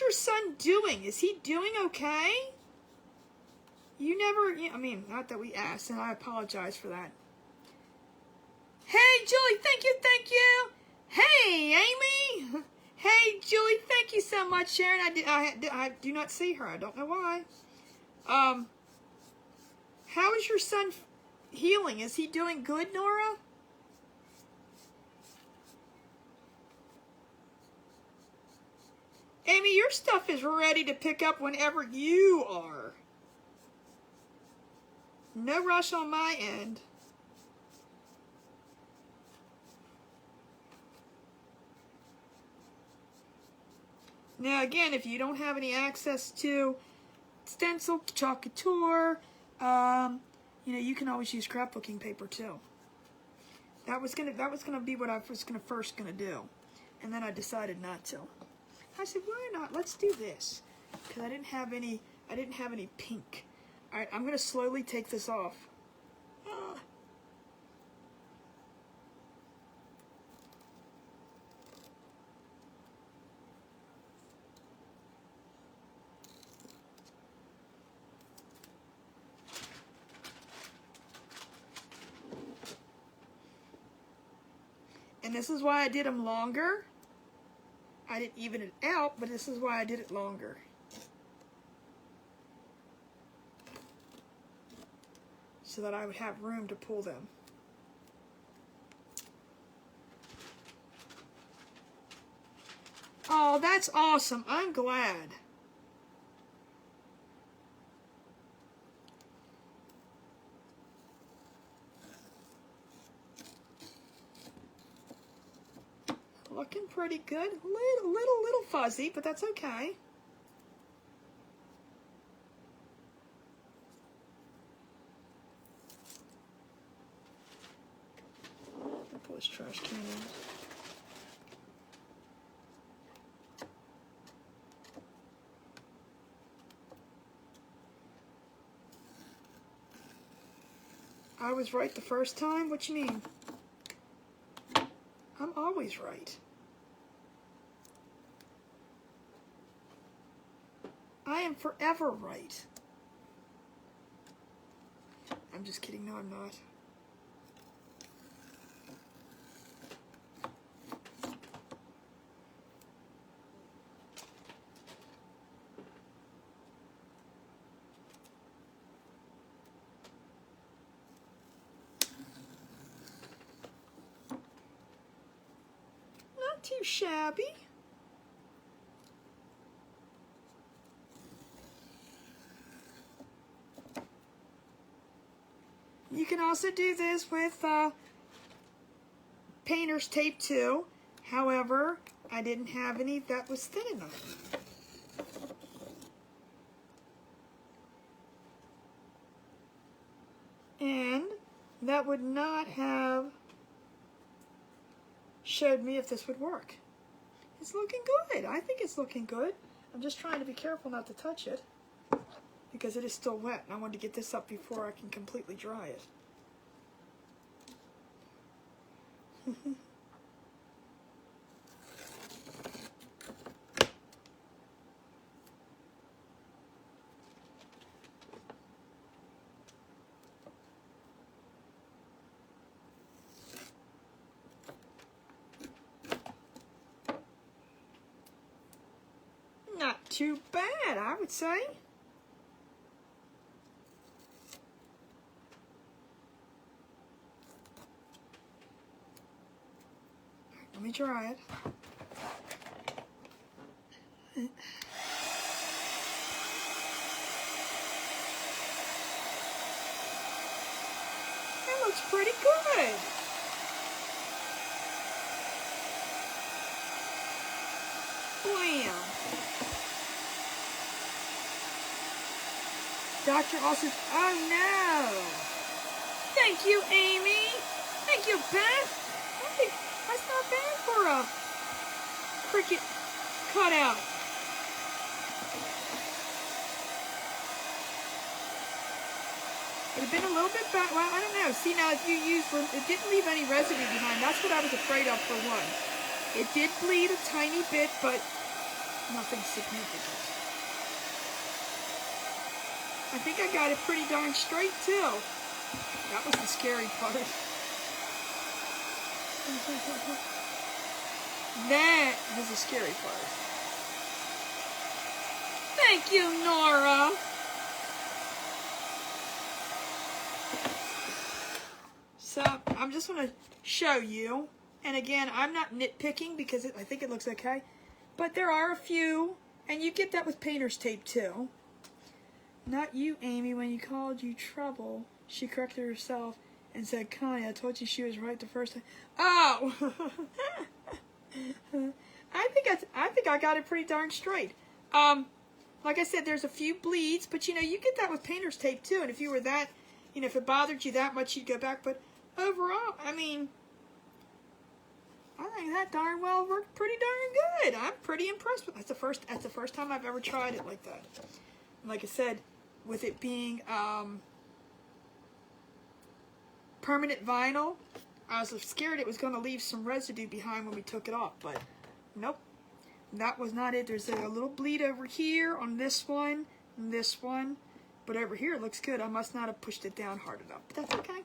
your son doing? Is he doing okay? You never. I mean, not that we asked, and I apologize for that. Hey, Julie, thank you. Hey, Amy. Hey, Julie, thank you so much, Sharon. I do not see her. I don't know why. How is your son healing? Is he doing good, Nora? Amy, your stuff is ready to pick up whenever you are. No rush on my end. Now, again, if you don't have any access to stencil, chalk couture, you can always use scrapbooking paper too. That was gonna be what I was first gonna do, and then I decided not to. I said, why not? Let's do this, because I didn't have any pink. All right, I'm gonna slowly take this off. And this is why I did them longer. I didn't even it out, but this is why I did it longer. So that I would have room to pull them. Oh, that's awesome. I'm glad. Looking pretty good. Little fuzzy, but that's okay. I'll pull this trash can out. I was right the first time? What you mean? I'm always right. I am forever right. I'm just kidding. No, I'm not. Not too shabby. You can also do this with painter's tape too. However, I didn't have any that was thin enough. And that would not have showed me if this would work. It's looking good. I think it's looking good. I'm just trying to be careful not to touch it. because it is still wet, and I wanted to get this up before I can completely dry it. Not too bad, I would say. Let me try it. That looks pretty good. Blam. Dr. Austin, oh no. Thank you, Amy. Thank you, Beth. That's not bad for a cricket cutout. It would have been a little bit bad. Well, I don't know. See, now if you use, it didn't leave any residue behind. That's what I was afraid of for one. It did bleed a tiny bit, but nothing significant. I think I got it pretty darn straight, too. That was the scary part. That was the scary part. Thank you, Nora. So, I'm just going to show you. And again, I'm not nitpicking because I think it looks okay. But there are a few. And you get that with painter's tape, too. Not you, Amy. When you called you trouble, she corrected herself and said, Connie, I told you she was right the first time. Oh! I think I got it pretty darn straight. Like I said, there's a few bleeds, but you know, you get that with painter's tape too. And if you were that, you know, if it bothered you that much, you'd go back. But overall, I mean, I think that darn well worked pretty darn good. I'm pretty impressed with it. That's the first time I've ever tried it like that. And like I said, with it being permanent vinyl, I was scared it was going to leave some residue behind when we took it off, but nope, that was not it. There's a little bleed over here on this one and this one, but over here it looks good. I must not have pushed it down hard enough, but that's okay.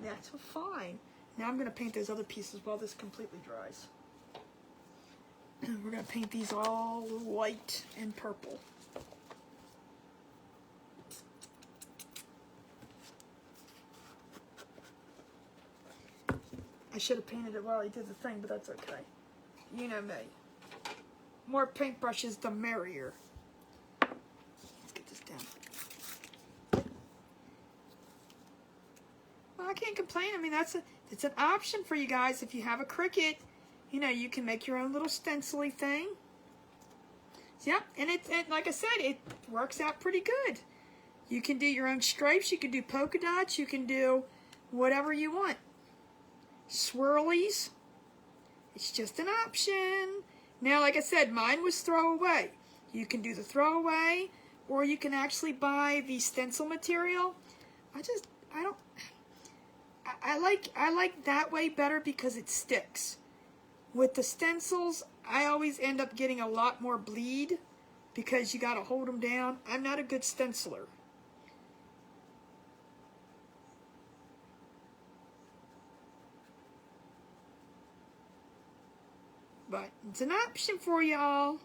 That's fine. Now I'm going to paint those other pieces while this completely dries. We're going to paint these all white and purple. I should have painted it while I did the thing, but that's okay. You know me. More paintbrushes, the merrier. Let's get this down. Well, I can't complain. I mean, it's an option for you guys. If you have a Cricut, you know, you can make your own little stencil-y thing. Yep, and like I said, it works out pretty good. You can do your own stripes. You can do polka dots. You can do whatever you want. Swirlies, it's just an option. Now, like I said, mine was throwaway. You can do the throwaway, or you can actually buy the stencil material. I like that way better because it sticks. With the stencils, I always end up getting a lot more bleed because you got to hold them down. I'm not a good stenciler. But it's an option for y'all.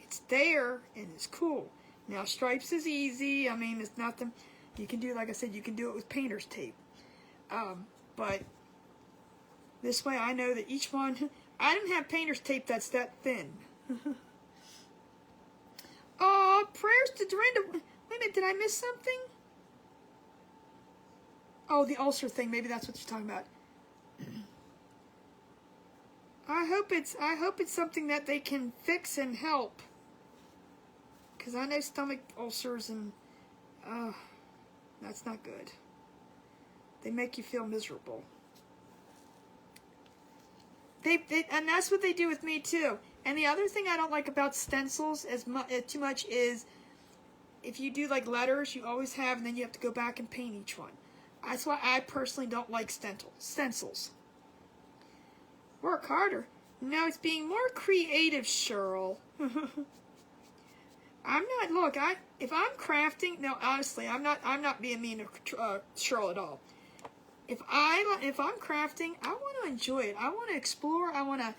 It's there and it's cool. Now stripes is easy. I mean, it's nothing. You can do, like I said, you can do it with painter's tape. But this way I know that each one, I didn't have painter's tape that's that thin. Oh, prayers to Dorinda. Wait a minute, did I miss something? Oh, the ulcer thing. Maybe that's what you're talking about. I hope it's something that they can fix and help. Because I know stomach ulcers and that's not good. They make you feel miserable. And that's what they do with me too. And the other thing I don't like about stencils too much is if you do like letters, you always have, and then you have to go back and paint each one. That's why I personally don't like stencils. Work harder. No, it's being more creative, Cheryl. I'm not. Look, if I'm crafting, no, honestly, I'm not being mean to Cheryl at all. If I'm crafting, I want to enjoy it. I want to explore. I want to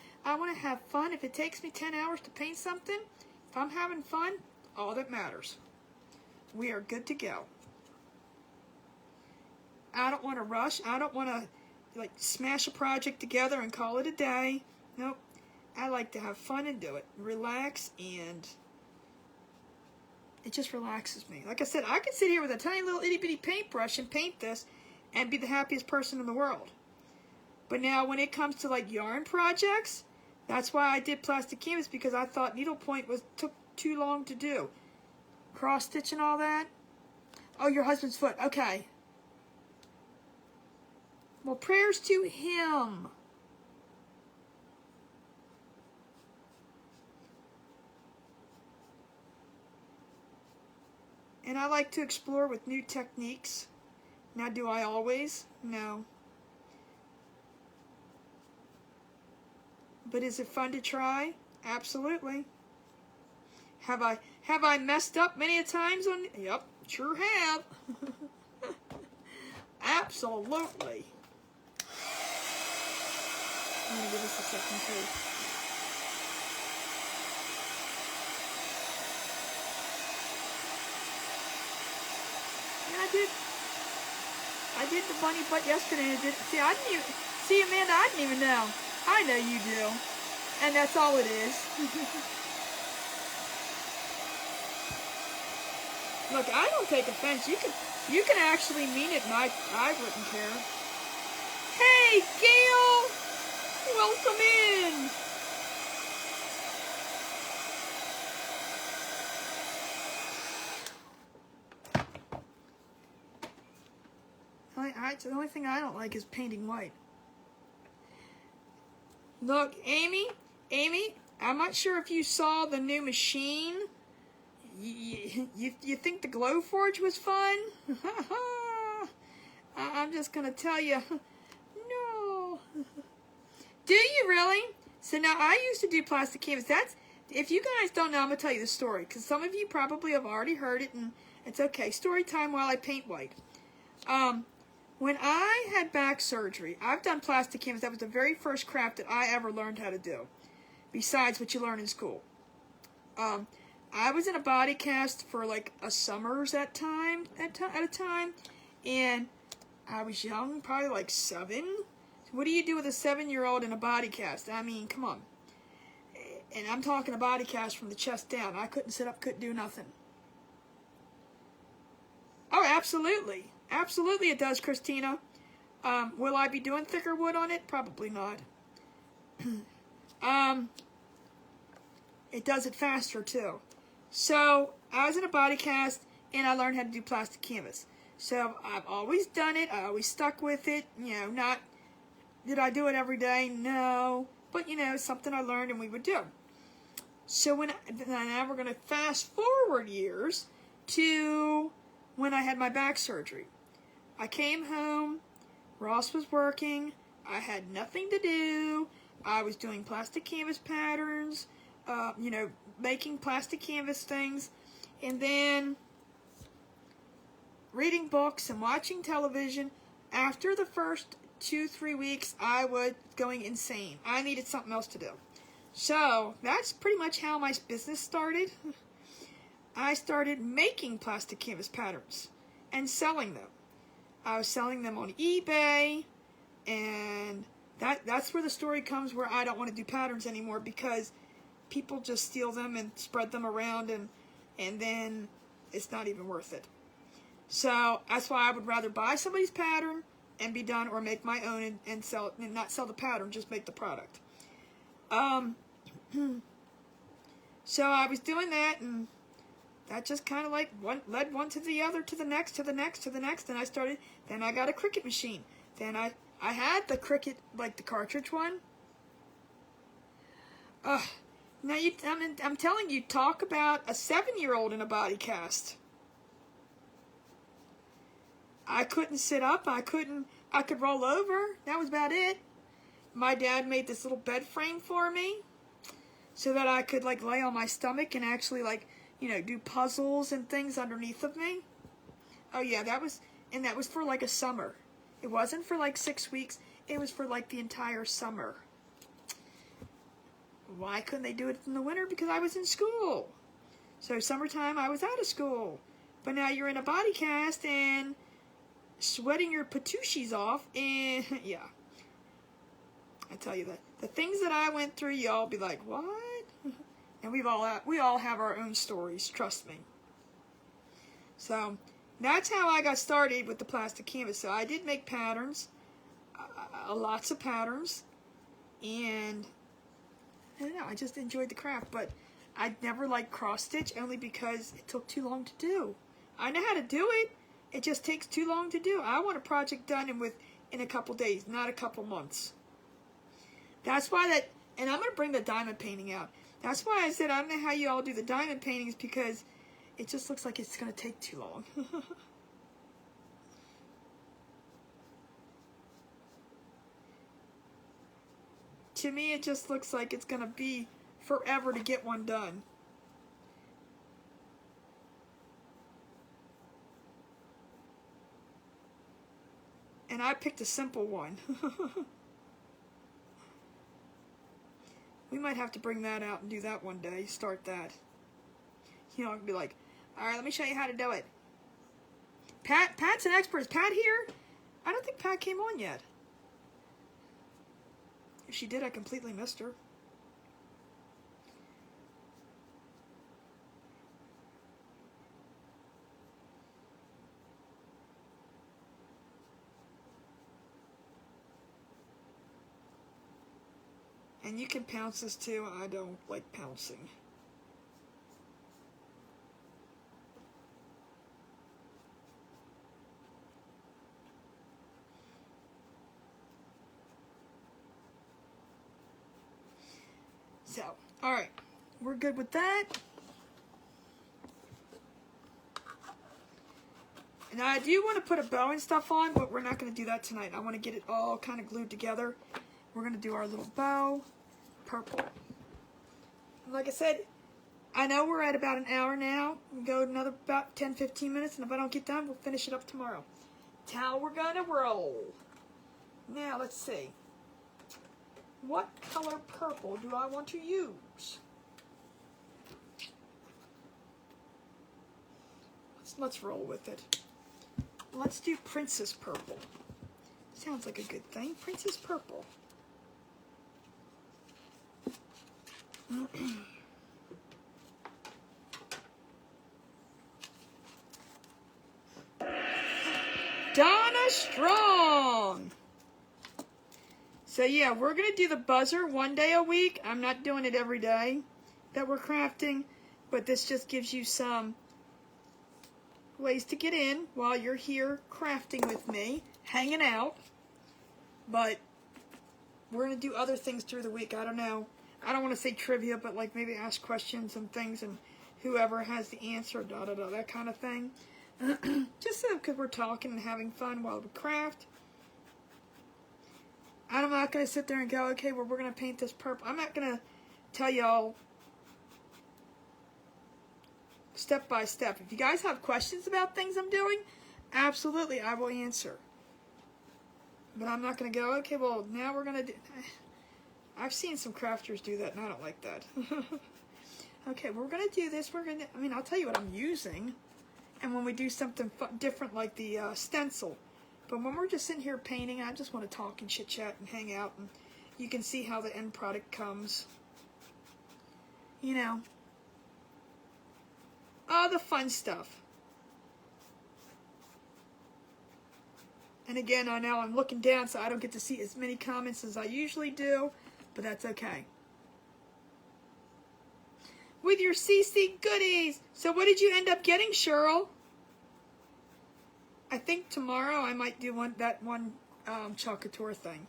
have fun. If it takes me 10 hours to paint something, if I'm having fun, all that matters. We are good to go. I don't want to rush. I don't want to like smash a project together and call it a day. Nope. I like to have fun and do it. Relax, and it just relaxes me. Like I said, I could sit here with a tiny little itty bitty paintbrush and paint this and be the happiest person in the world. But now when it comes to like yarn projects, that's why I did plastic canvas, because I thought needlepoint took too long to do. Cross stitch and all that. Oh, your husband's foot. Okay. Well, prayers to him. And I like to explore with new techniques. Now, do I always? No. But is it fun to try? Absolutely. Have I messed up many a times on? Yep, sure have. Absolutely. I'm gonna give this a second too. Yeah, I did the bunny butt yesterday. I didn't even see, Amanda. I didn't even know. I know you do, and that's all it is. Look, I don't take offense. You can actually mean it, and I wouldn't care. Hey, Gail! Welcome in! The only thing I don't like is painting white. Look, Amy, I'm not sure if you saw the new machine. You think the Glowforge was fun? I'm just gonna tell you, no. Do you really? So now I used to do plastic canvas. If you guys don't know, I'm gonna tell you the story, because some of you probably have already heard it, and it's okay. Story time while I paint white. When I had back surgery, I've done plastic canvas. That was the very first craft that I ever learned how to do, besides what you learn in school. I was in a body cast for like a summers at a time, and I was young, probably like 7. What do you do with a 7-year-old in a body cast? I mean, come on. And I'm talking a body cast from the chest down. I couldn't sit up, couldn't do nothing. Oh, absolutely. Absolutely it does, Christina. Will I be doing thicker wood on it? Probably not. It does it faster, too. So, I was in a body cast, and I learned how to do plastic canvas. So, I've always done it. I always stuck with it. Did I do it every day? No. But, something I learned and we would do. So, now we're going to fast forward years to when I had my back surgery. I came home, Ross was working, I had nothing to do, I was doing plastic canvas patterns, making plastic canvas things, and then reading books and watching television. After the first 2-3 weeks, I was going insane. I needed something else to do. So, that's pretty much how my business started. I started making plastic canvas patterns and selling them. I was selling them on eBay, and that's where the story comes where I don't want to do patterns anymore, because people just steal them and spread them around, and then it's not even worth it. So that's why I would rather buy somebody's pattern and be done, or make my own and sell it, and not sell the pattern, just make the product. So I was doing that, and that just kind of like led one to the other, to the next, and then I got a Cricut machine. Then I had the Cricut, like the cartridge one. Now I'm telling you, talk about a 7-year-old in a body cast. I couldn't sit up. I could roll over. That was about it. My dad made this little bed frame for me so that I could like lay on my stomach and actually like, you know, do puzzles and things underneath of me. Oh yeah, that was for like a summer. It wasn't for like 6 weeks. It was for like the entire summer. Why couldn't they do it in the winter? Because I was in school. So summertime I was out of school. But now you're in a body cast and sweating your patoochies off, and yeah. I tell you that the things that I went through, y'all be like, what? And we all have our own stories, trust me. So that's how I got started with the plastic canvas. So I did make patterns, lots of patterns, and I don't know, I just enjoyed the craft, but I never liked cross stitch only because it took too long to do. I know how to do it. It just takes too long to do. I want a project done in a couple days, not a couple months. That's why and I'm going to bring the diamond painting out. That's why I said I don't know how you all do the diamond paintings, because it just looks like it's going to take too long. To me, it just looks like it's going to be forever to get one done. And I picked a simple one. We might have to bring that out and do that one day. Start that. You know, I'd be like, all right, let me show you how to do it. Pat's an expert. Is Pat here? I don't think Pat came on yet. If she did, I completely missed her. And you can pounce this too. I don't like pouncing. So, all right, we're good with that. And I do want to put a bow and stuff on, but we're not going to do that tonight. I want to get it all kind of glued together. We're going to do our little bow, purple. Like I said, I know we're at about an hour now. We'll go another about 10-15 minutes, and if I don't get done, we'll finish it up tomorrow. That's how we're going to roll. Now, let's see. What color purple do I want to use? Let's roll with it. Let's do Princess Purple. Sounds like a good thing. Princess Purple. Donna Strong. So yeah, we're going to do the buzzer one day a week. I'm not doing it every day that we're crafting, but this just gives you some ways to get in while you're here crafting with me, hanging out. But we're going to do other things through the week. I don't know. I don't want to say trivia, but like maybe ask questions and things, and whoever has the answer, that kind of thing. Just so because we're talking and having fun while we craft. I'm not going to sit there and go, okay, well, we're going to paint this purple. I'm not going to tell y'all step by step. If you guys have questions about things I'm doing, absolutely, I will answer. But I'm not going to go, okay, well, now we're going to do... I've seen some crafters do that, and I don't like that. Okay, we're going to do this. I'll tell you what I'm using. And when we do something different like the stencil. But when we're just sitting here painting, I just want to talk and chit-chat and hang out. And you can see how the end product comes. You know. All the fun stuff. And again, I know I'm looking down, so I don't get to see as many comments as I usually do. But that's okay. With your CC goodies. So what did you end up getting, Cheryl? I think tomorrow I might do that one Chocateur thing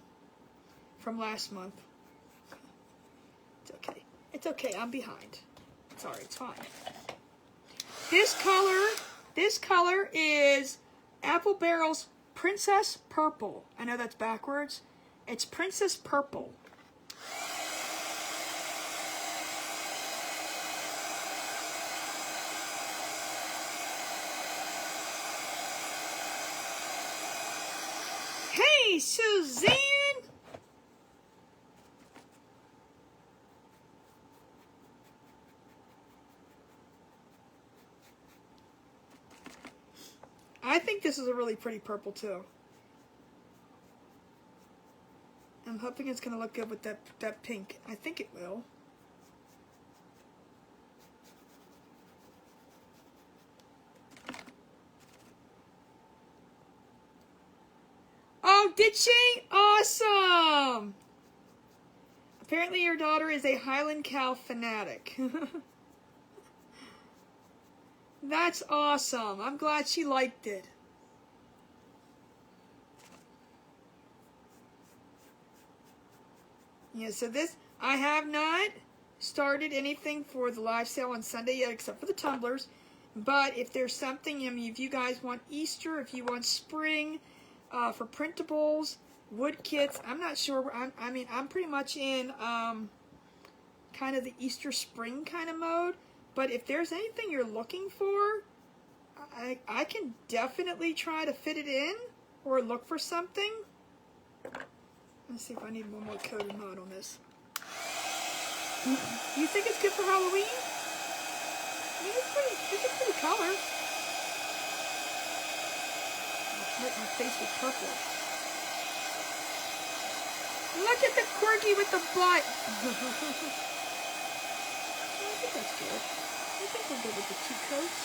from last month. It's okay. It's okay. I'm behind. Sorry, it's fine. This color is Apple Barrel's Princess Purple. I know that's backwards. It's Princess Purple. Hey, Suzanne! I think this is a really pretty purple too. I'm hoping it's going to look good with that pink. I think it will. Oh, did she? Awesome! Apparently your daughter is a Highland Cow fanatic. That's awesome. I'm glad she liked it. Yeah, so this, I have not started anything for the live sale on Sunday yet, except for the tumblers. But if there's something, I mean, if you guys want Easter, if you want spring, for printables, wood kits, I'm not sure. I'm pretty much in kind of the Easter spring kind of mode. But if there's anything you're looking for, I can definitely try to fit it in or look for something. Let's see if I need one more coat or not on this. You think it's good for Halloween? I mean, it's a pretty color. I'll hit my face with purple. Look at the corgi with the butt. I think that's good. I think we'll go with the 2 coats.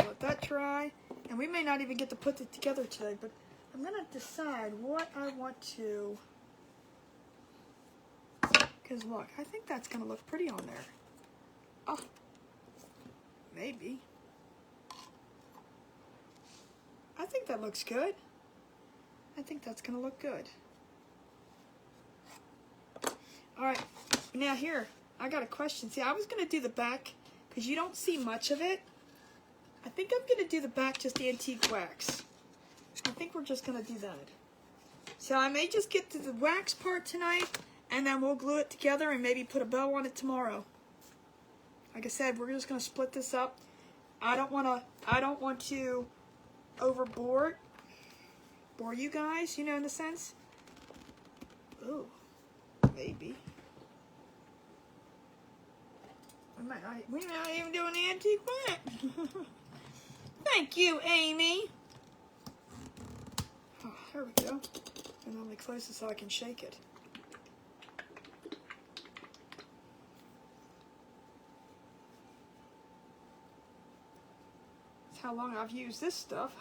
Let that dry. And we may not even get to put it together today, but I'm going to decide what I want to... Because look, I think that's going to look pretty on there. Oh, maybe. I think that looks good. I think that's going to look good. All right, now here, I got a question. See, I was going to do the back because you don't see much of it. I think I'm going to do the back just antique wax. I think we're just going to do that. So I may just get to the wax part tonight, and then we'll glue it together and maybe put a bow on it tomorrow. Like I said, we're just going to split this up. I don't want to bore you guys, you know, in a sense. Ooh, maybe. We might not even do an antique wax. Thank you, Amy. Oh, there we go. And I'll close this so I can shake it. That's how long I've used this stuff.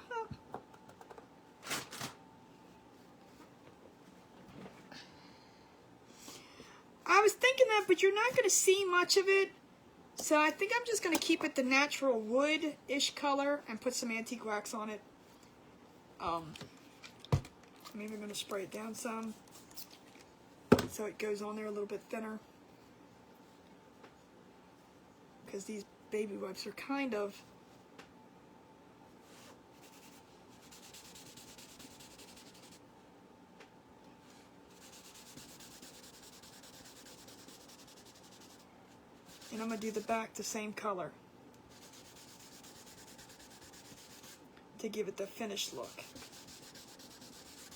I was thinking that, but you're not going to see much of it. So I think I'm just going to keep it the natural wood-ish color and put some antique wax on it. Maybe I'm going to spray it down some so it goes on there a little bit thinner. Because these baby wipes are kind of... And I'm going to do the back the same color to give it the finished look.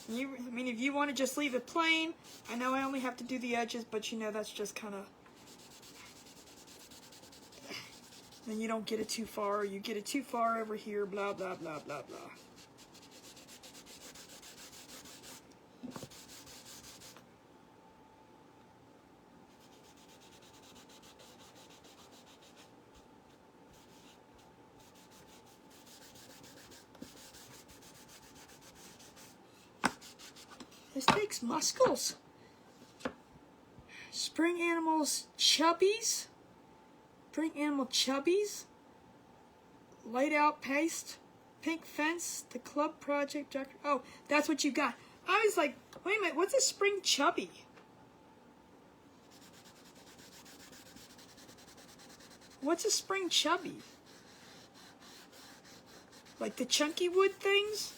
I mean, if you want to just leave it plain, I know I only have to do the edges, but you know that's just kind of... Then you don't get it too far, or you get it too far over here, blah, blah, blah, blah, blah. This takes muscles. Spring Animals Chubbies. Spring Animal Chubbies. Light Out Paste. Pink Fence. The Club Project. Oh, that's what you got. I was like, wait a minute, what's a spring chubby? What's a spring chubby? Like the chunky wood things?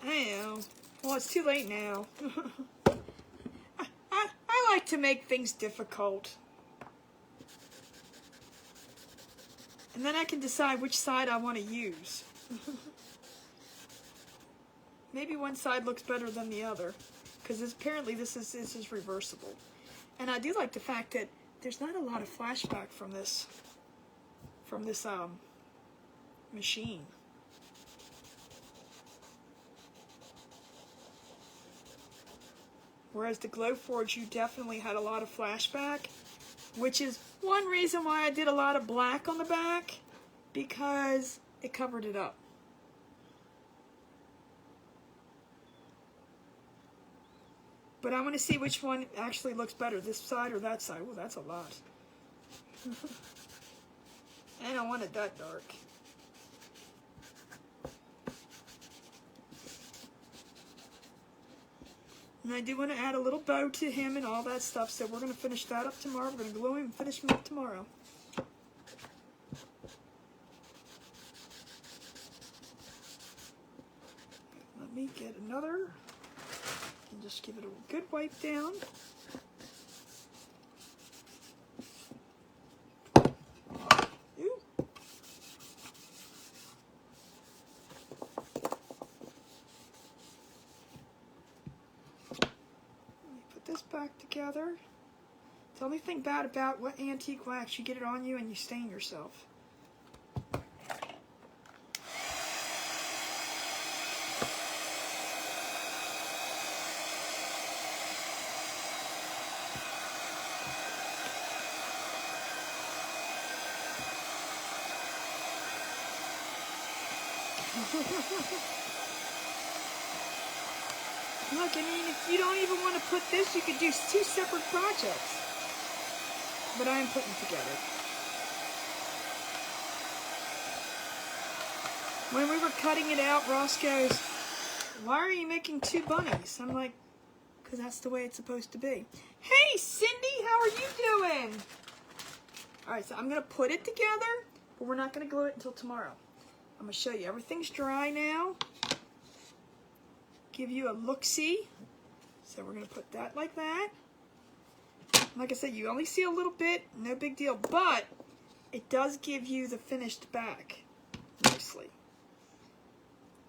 I know. Well, it's too late now. I like to make things difficult. And then I can decide which side I want to use. Maybe one side looks better than the other, because apparently this is reversible. And I do like the fact that there's not a lot of flashback from this machine. Whereas the Glowforge, you definitely had a lot of flashback, which is one reason why I did a lot of black on the back, because it covered it up. But I want to see which one actually looks better, this side or that side. Oh, that's a lot. I don't want it that dark. And I do want to add a little bow to him and all that stuff, so we're going to finish that up tomorrow. We're going to glue him and finish him up tomorrow. Let me get another, and just give it a good wipe down. Ooh. This back together. The only thing bad about what antique wax, you get it on you and you stain yourself. Look, I mean, if you don't even want to put this, you could do 2 separate projects. But I am putting together. When we were cutting it out, Ross goes, "Why are you making 2 bunnies?" I'm like, because that's the way it's supposed to be. Hey, Cindy, how are you doing? All right, so I'm going to put it together, but we're not going to glue it until tomorrow. I'm going to show you. Everything's dry now. Give you a look-see. So we're going to put that like that. Like I said, you only see a little bit, no big deal, but it does give you the finished back nicely.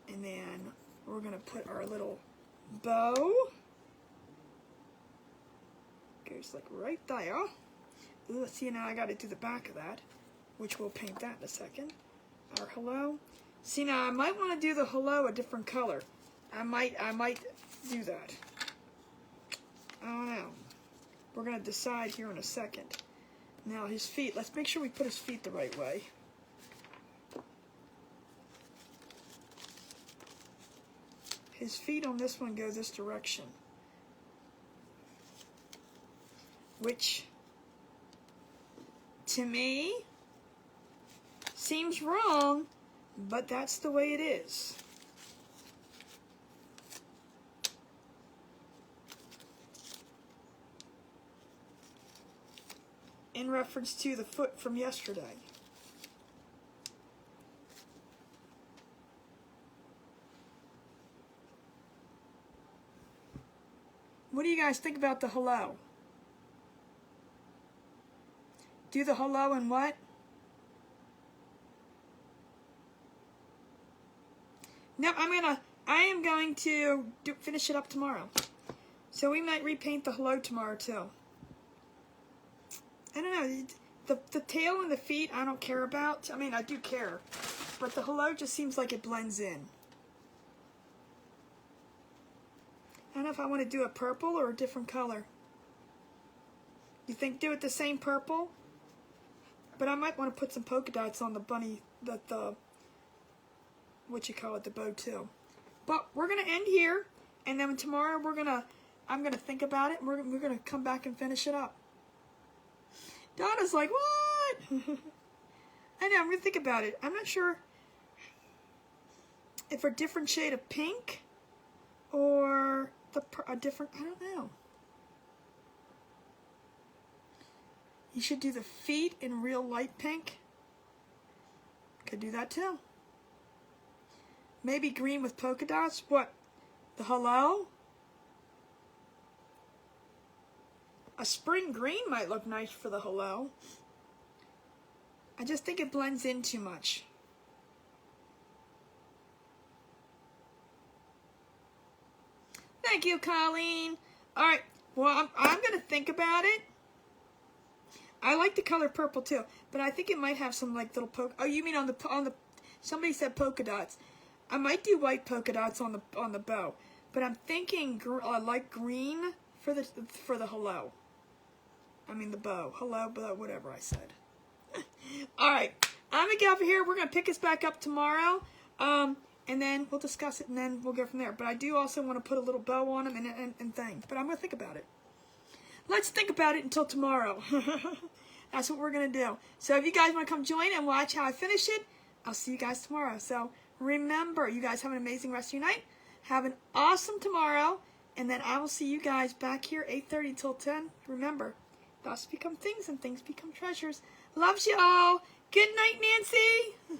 And then we're going to put our little bow. Goes like right there. Ooh, see, now I got to do the back of that, which we'll paint that in a second. Our hello. See, now I might want to do the hello a different color. I might do that. I don't know. We're going to decide here in a second. Now his feet, let's make sure we put his feet the right way. His feet on this one go this direction. Which, to me, seems wrong, but that's the way it is. In reference to the foot from yesterday. What do you guys think about the hello? Do the hello and what? No, I am going to finish it up tomorrow. So we might repaint the hello tomorrow too. I don't know, the tail and the feet I don't care about. I mean, I do care, but the hello just seems like it blends in. I don't know if I want to do a purple or a different color. You think do it the same purple? But I might want to put some polka dots on the bunny, the bow too. But we're going to end here, and then tomorrow I'm going to think about it, and we're going to come back and finish it up. Donna's like, what? I know, I'm going to think about it. I'm not sure if a different shade of pink or a different, I don't know. You should do the feet in real light pink. Could do that too. Maybe green with polka dots. What? The hello? A spring green might look nice for the hello. I just think it blends in too much. Thank you, Colleen. All right. Well, I'm going to think about it. I like the color purple too, but I think it might have some like little polka. Oh, you mean on the somebody said polka dots. I might do white polka dots on the bow, but I'm thinking like green for the hello. I mean the bow. Hello, bow, whatever I said. All right. I'm going to get over here. We're going to pick this back up tomorrow. And then we'll discuss it, and then we'll go from there. But I do also want to put a little bow on them and things. But I'm going to think about it. Let's think about it until tomorrow. That's what we're going to do. So if you guys want to come join and watch how I finish it, I'll see you guys tomorrow. So remember, you guys have an amazing rest of your night. Have an awesome tomorrow. And then I will see you guys back here 8:30 till 10. Remember, thoughts become things and things become treasures. Loves you all. Good night, Nancy.